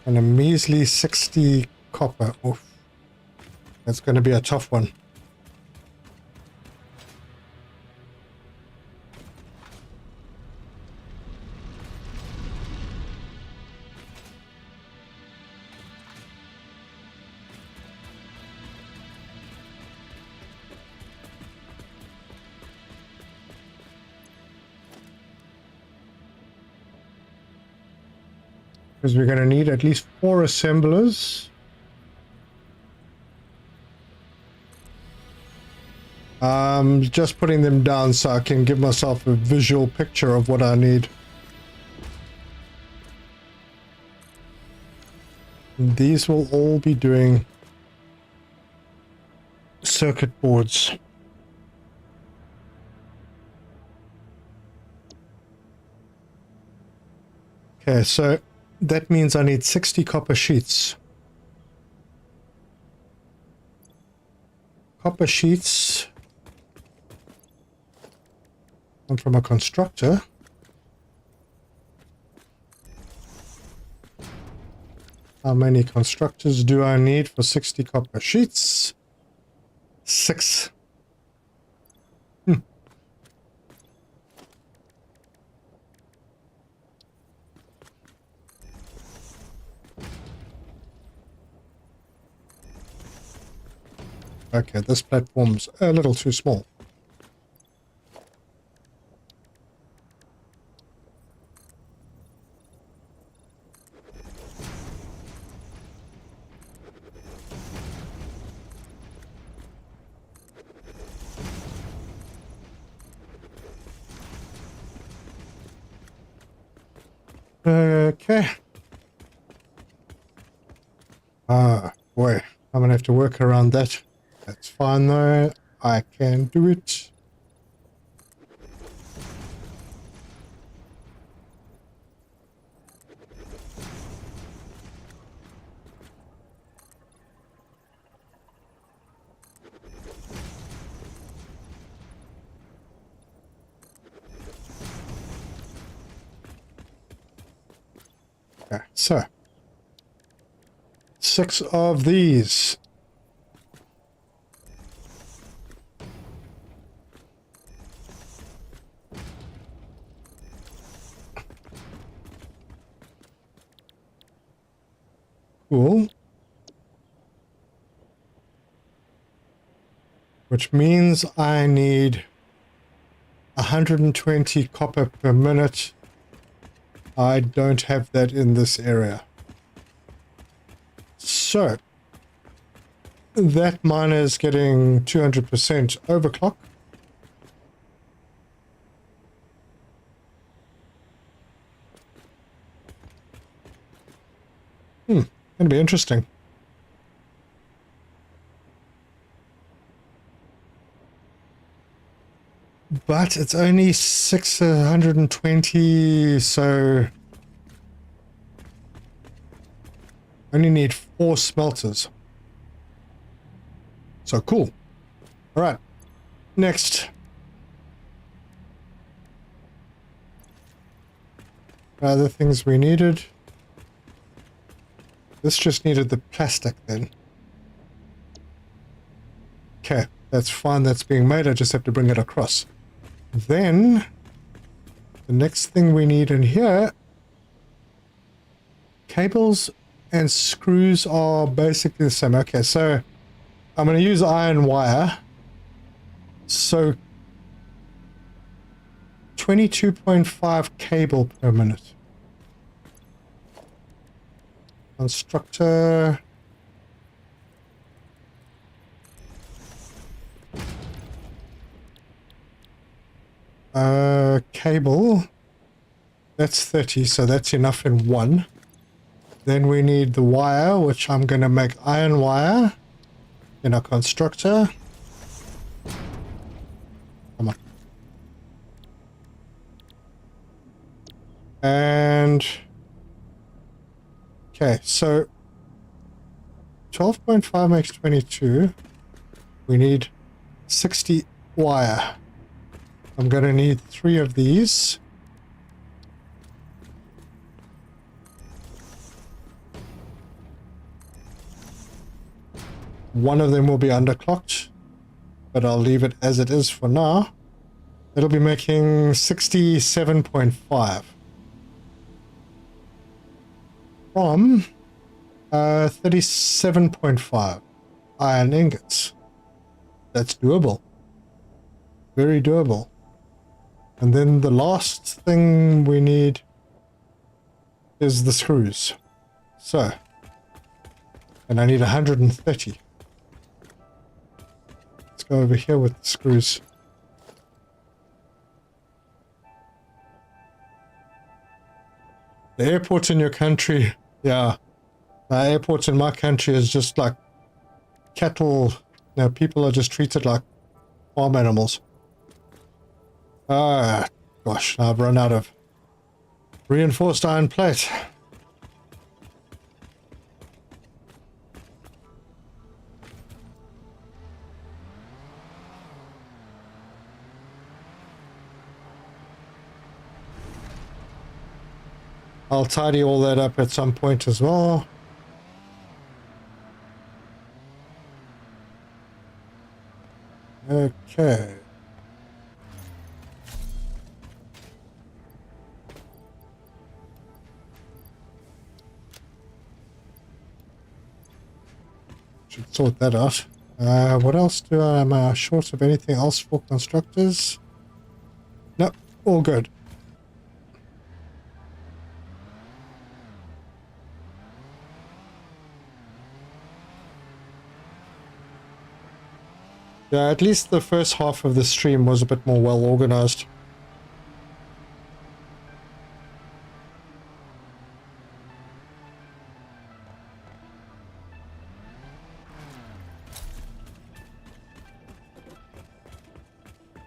And a measly 60 copper. Oof. That's going to be a tough one. Because we're going to need at least 4 assemblers. Just putting them down so I can give myself a visual picture of what I need. And these will all be doing circuit boards. Okay, so that means I need 60 copper sheets. Copper sheets come from a constructor. How many constructors do I need for 60 copper sheets? 6. Okay, this platform's a little too small. Okay. Ah, boy, I'm gonna have to work around that. That's fine though. I can do it. Okay, so 6 of these. Cool. which means I need 120 copper per minute. I don't have that in this area. So that miner is getting 200% overclock. Gonna be interesting. But it's only 620, so only need 4 smelters. So cool. All right, next. Other things we needed. This just needed the plastic then. Okay, that's fine. That's being made. I just have to bring it across. Then the next thing we need in here, cables and screws are basically the same. Okay, so I'm going to use iron wire. So 22.5 cable per minute. Constructor. Cable. That's 30, so that's enough in one. Then we need the wire, which I'm going to make iron wire in a constructor. Come on. And okay, so 12.5 makes 22. We need 60 wire. I'm going to need 3 of these. One of them will be underclocked, but I'll leave it as it is for now. It'll be making 67.5 from 37.5 iron ingots. That's doable. Very doable. And then the last thing we need is the screws. So, and I need 130. Let's go over here with the screws. The airports in your country, yeah. The airports in my country is just like cattle. You know, people are just treated like farm animals. Ah, gosh, I've run out of reinforced iron plate. I'll tidy all that up at some point as well. Okay. Should sort that out. What else am I short of anything else for constructors? Nope, all good. Yeah, at least the first half of the stream was a bit more well organized.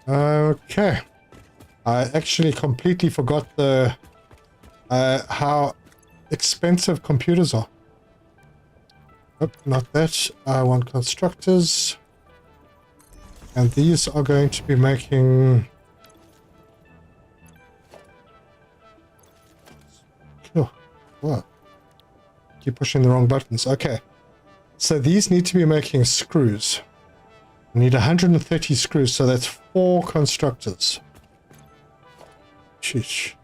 Okay. I actually completely forgot the how expensive computers are. Nope, not that. I want constructors. And these are going to be making... Oh, wow. Keep pushing the wrong buttons. Okay. So these need to be making screws. I need 130 screws, so that's 4 constructors. Sheesh.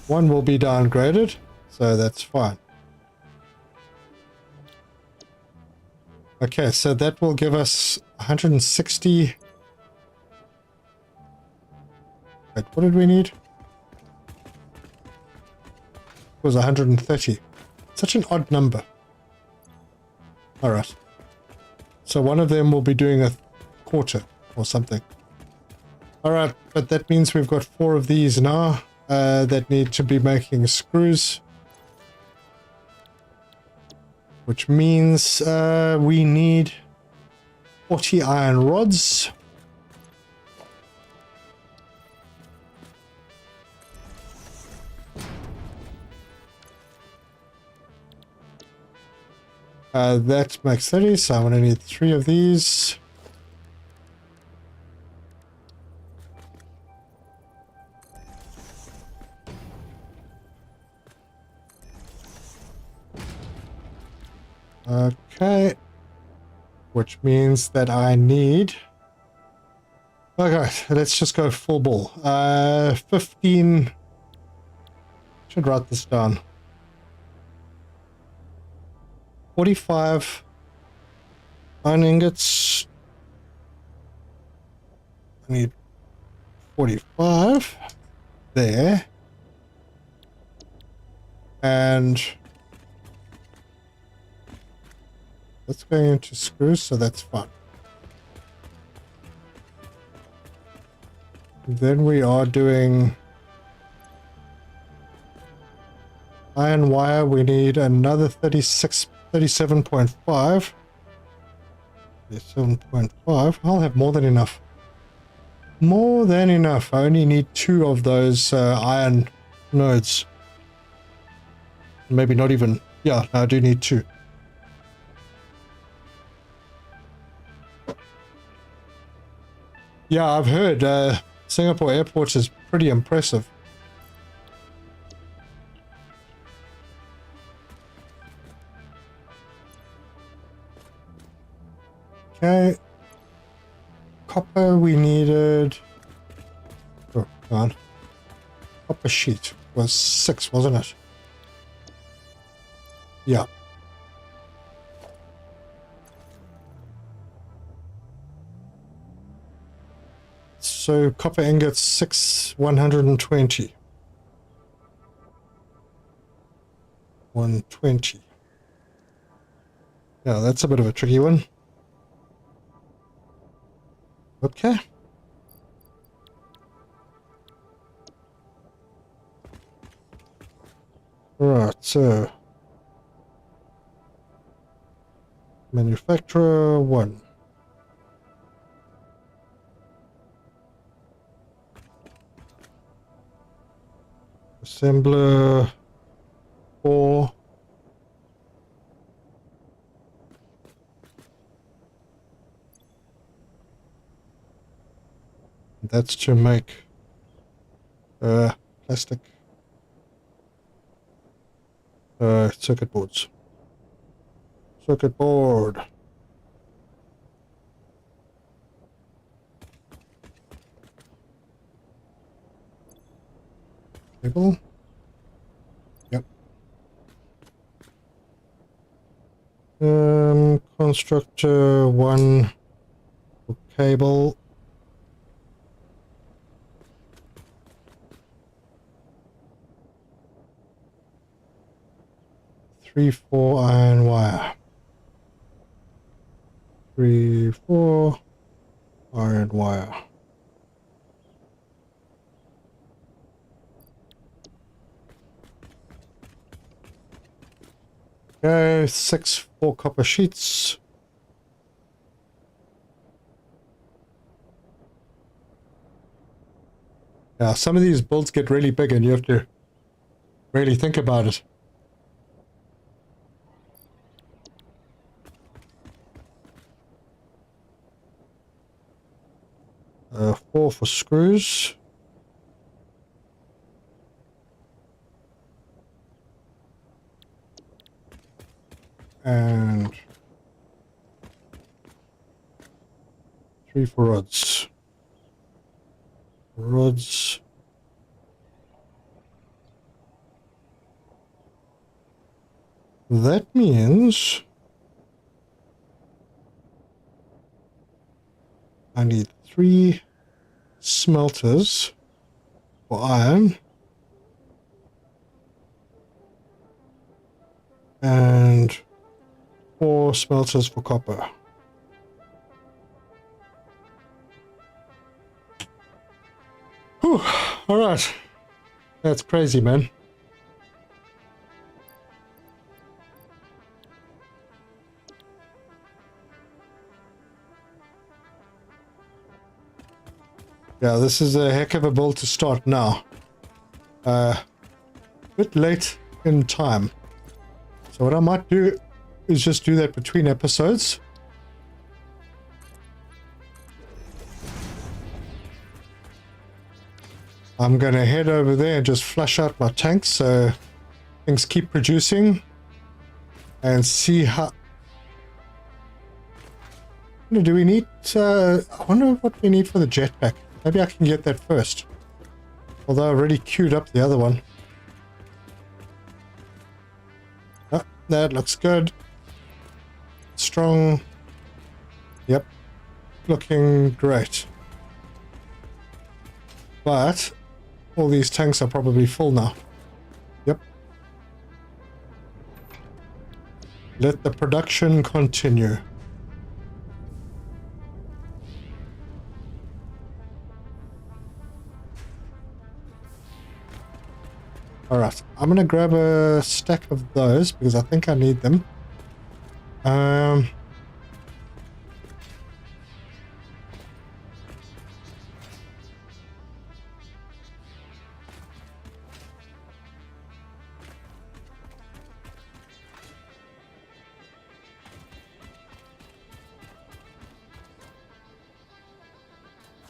One will be downgraded, so that's fine. Okay, so that will give us 160. Wait, what did we need? It was 130. Such an odd number. Alright. So one of them will be doing a quarter or something. Alright, but that means we've got 4 of these now that need to be making screws. Which means we need 40 iron rods. That makes 30, so I'm going to need 3 of these. Okay. Which means that I need... Okay, let's just go full ball. 15... Should write this down. 45 iron ingots. I need 45 there. And that's going into screws, so that's fine. Then we are doing iron wire. We need another 37.5. 37.5. I'll have more than enough. More than enough. I only need 2 of those iron nodes. Maybe not even. Yeah, no, I do need 2. Yeah, I've heard Singapore airport is pretty impressive. Okay. Copper we needed... Oh, come on. Copper sheet was 6, wasn't it? Yeah. So copper ingots 6, 120. 120. Yeah, that's a bit of a tricky one. Okay. Right, so manufacturer 1. Assembler 4. That's to make plastic circuit boards. Circuit board. Cable. Yep. Constructor 1 for cable. 3, 4 iron wire. 3, 4 iron wire. Okay, 6 4 copper sheets. Yeah, some of these builds get really big and you have to really think about it. 4 for screws. And 3 for rods. Rods. That means I need 3 smelters for iron and 4 smelters for copper. Whew, all right. That's crazy, man. Yeah, this is a heck of a build to start now. Bit late in time. So what I might do is just do that between episodes. I'm going to head over there and just flush out my tanks so things keep producing and see how... Do we need... I wonder what we need for the jetpack. Maybe I can get that first. Although I already queued up the other one. Oh, that looks good. Strong. Yep. Looking great. But all these tanks are probably full now. Yep. Let the production continue. Alright, I'm gonna grab a stack of those because I think I need them.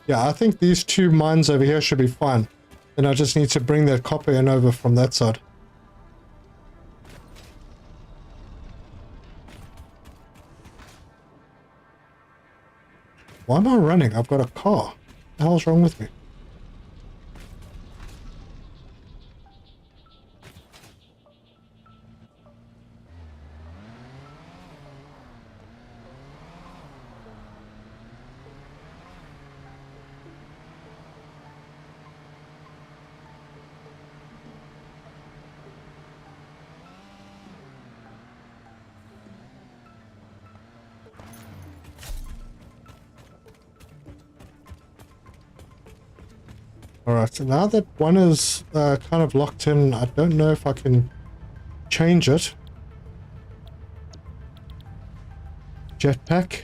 Yeah, I think these 2 mines over here should be fine. And I just need to bring that copper in over from that side. Why am I running? I've got a car. What the hell's wrong with me? Alright, so now that one is kind of locked in, I don't know if I can change it. Jetpack.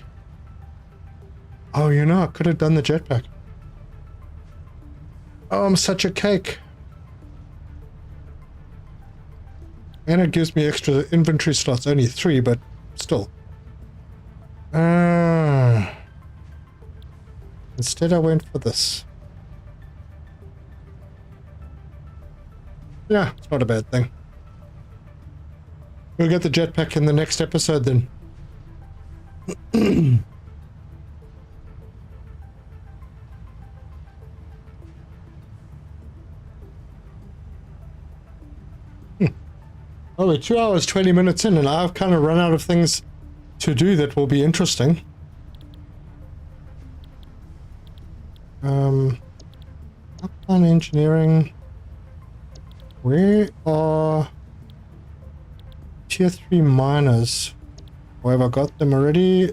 Oh, you know, I could have done the jetpack. Oh, I'm such a cake. And it gives me extra inventory slots, only 3, but still. Instead I went for this. Yeah, it's not a bad thing. We'll get the jetpack in the next episode then. Oh, we're 2 hours, 20 minutes in, and I've kind of run out of things to do that will be interesting. Upline engineering. Where are tier 3 miners? Or have I got them already?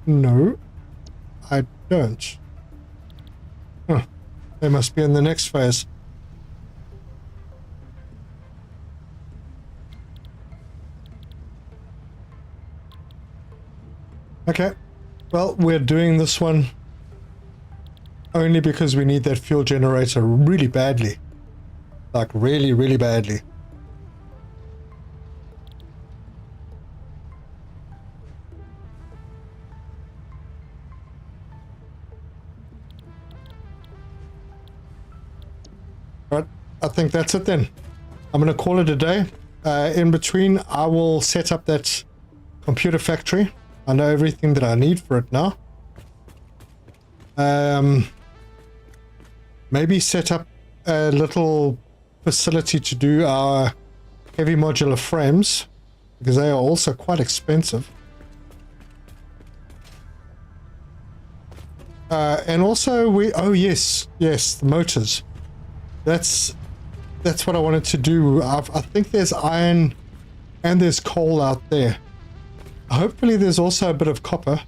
No, I don't. Huh. They must be in the next phase. Okay, well, we're doing this one only because we need that fuel generator really badly. Like, really, really badly. Right, I think that's it then. I'm going to call it a day. In between, I will set up that computer factory. I know everything that I need for it now. Maybe set up a little facility to do our heavy modular frames. because they are also quite expensive. And also oh yes, the motors. That's what I wanted to do. I think there's iron and there's coal out there. Hopefully there's also a bit of copper.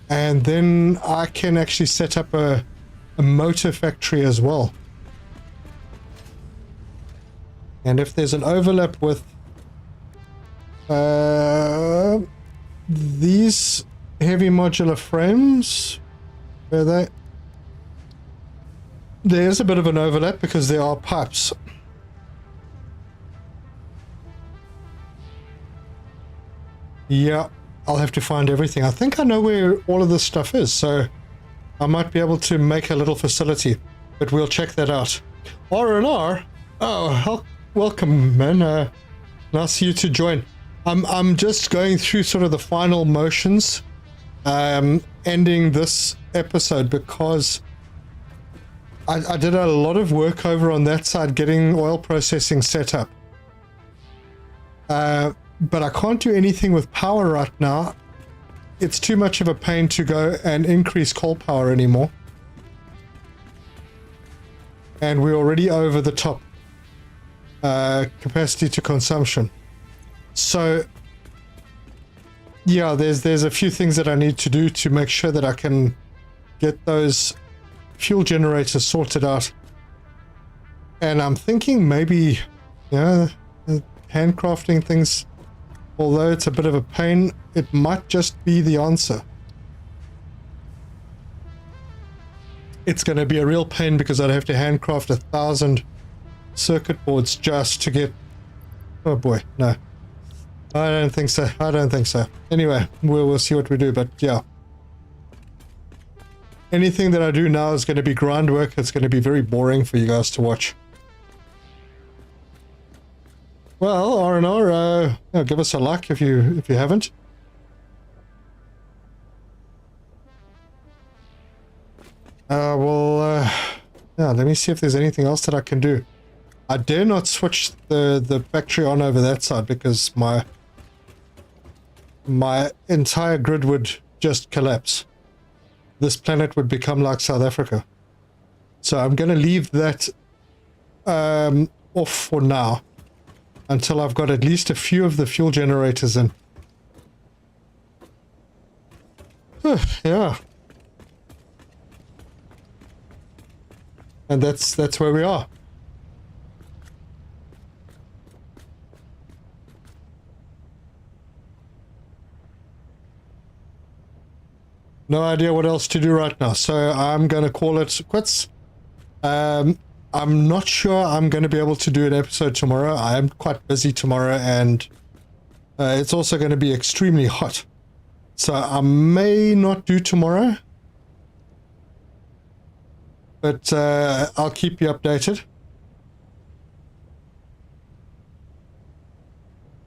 And then I can actually set up a motor factory as well. And if there's an overlap with these heavy modular frames, where there's a bit of an overlap because there are pipes. Yeah, I'll have to find everything. I think I know where all of this stuff is, so I might be able to make a little facility, but we'll check that out. R&R? Oh, welcome, man. Nice of you to join. I'm just going through sort of the final motions, ending this episode, because I did a lot of work over on that side getting oil processing set up. But I can't do anything with power right now. It's too much of a pain to go and increase coal power anymore. And we're already over the top capacity to consumption. So yeah, there's a few things that I need to do to make sure that I can get those fuel generators sorted out. And I'm thinking maybe, handcrafting things, although it's a bit of a pain, it might just be the answer. It's going to be a real pain because I'd have to handcraft 1,000 circuit boards just to get... Oh boy, no. I don't think so. Anyway, we'll see what we do, but yeah. Anything that I do now is going to be grind work. It's going to be very boring for you guys to watch. Well, R&R, give us a like if you haven't. Let me see if there's anything else that I can do. I dare not switch the factory on over that side because my entire grid would just collapse. This planet would become like South Africa. So I'm going to leave that off for now until I've got at least a few of the fuel generators in. Yeah. And that's where we are. No idea what else to do right now, so I'm going to call it quits. I'm not sure I'm going to be able to do an episode tomorrow. I am quite busy tomorrow, and it's also going to be extremely hot. So I may not do tomorrow. But I'll keep you updated.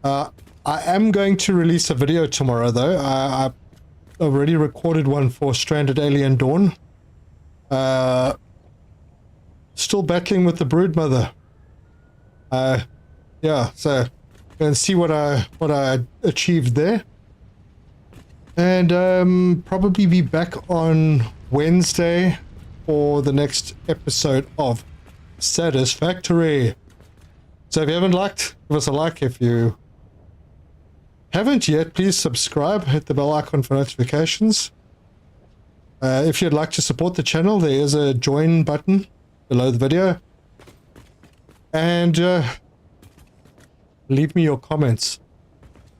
I am going to release a video tomorrow, though. I already recorded one for Stranded Alien Dawn. Still battling with the broodmother. Yeah, so go and see what I achieved there. And probably be back on Wednesday for the next episode of Satisfactory. So if you haven't liked, give us a like. If you haven't yet, please subscribe, hit the bell icon for notifications. If you'd like to support the channel, there is a join button below the video. And leave me your comments.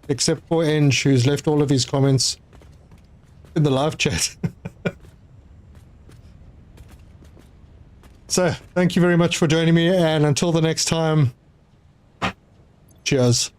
Except for Enj, who's left all of his comments in the live chat. So, thank you very much for joining me, and until the next time, cheers.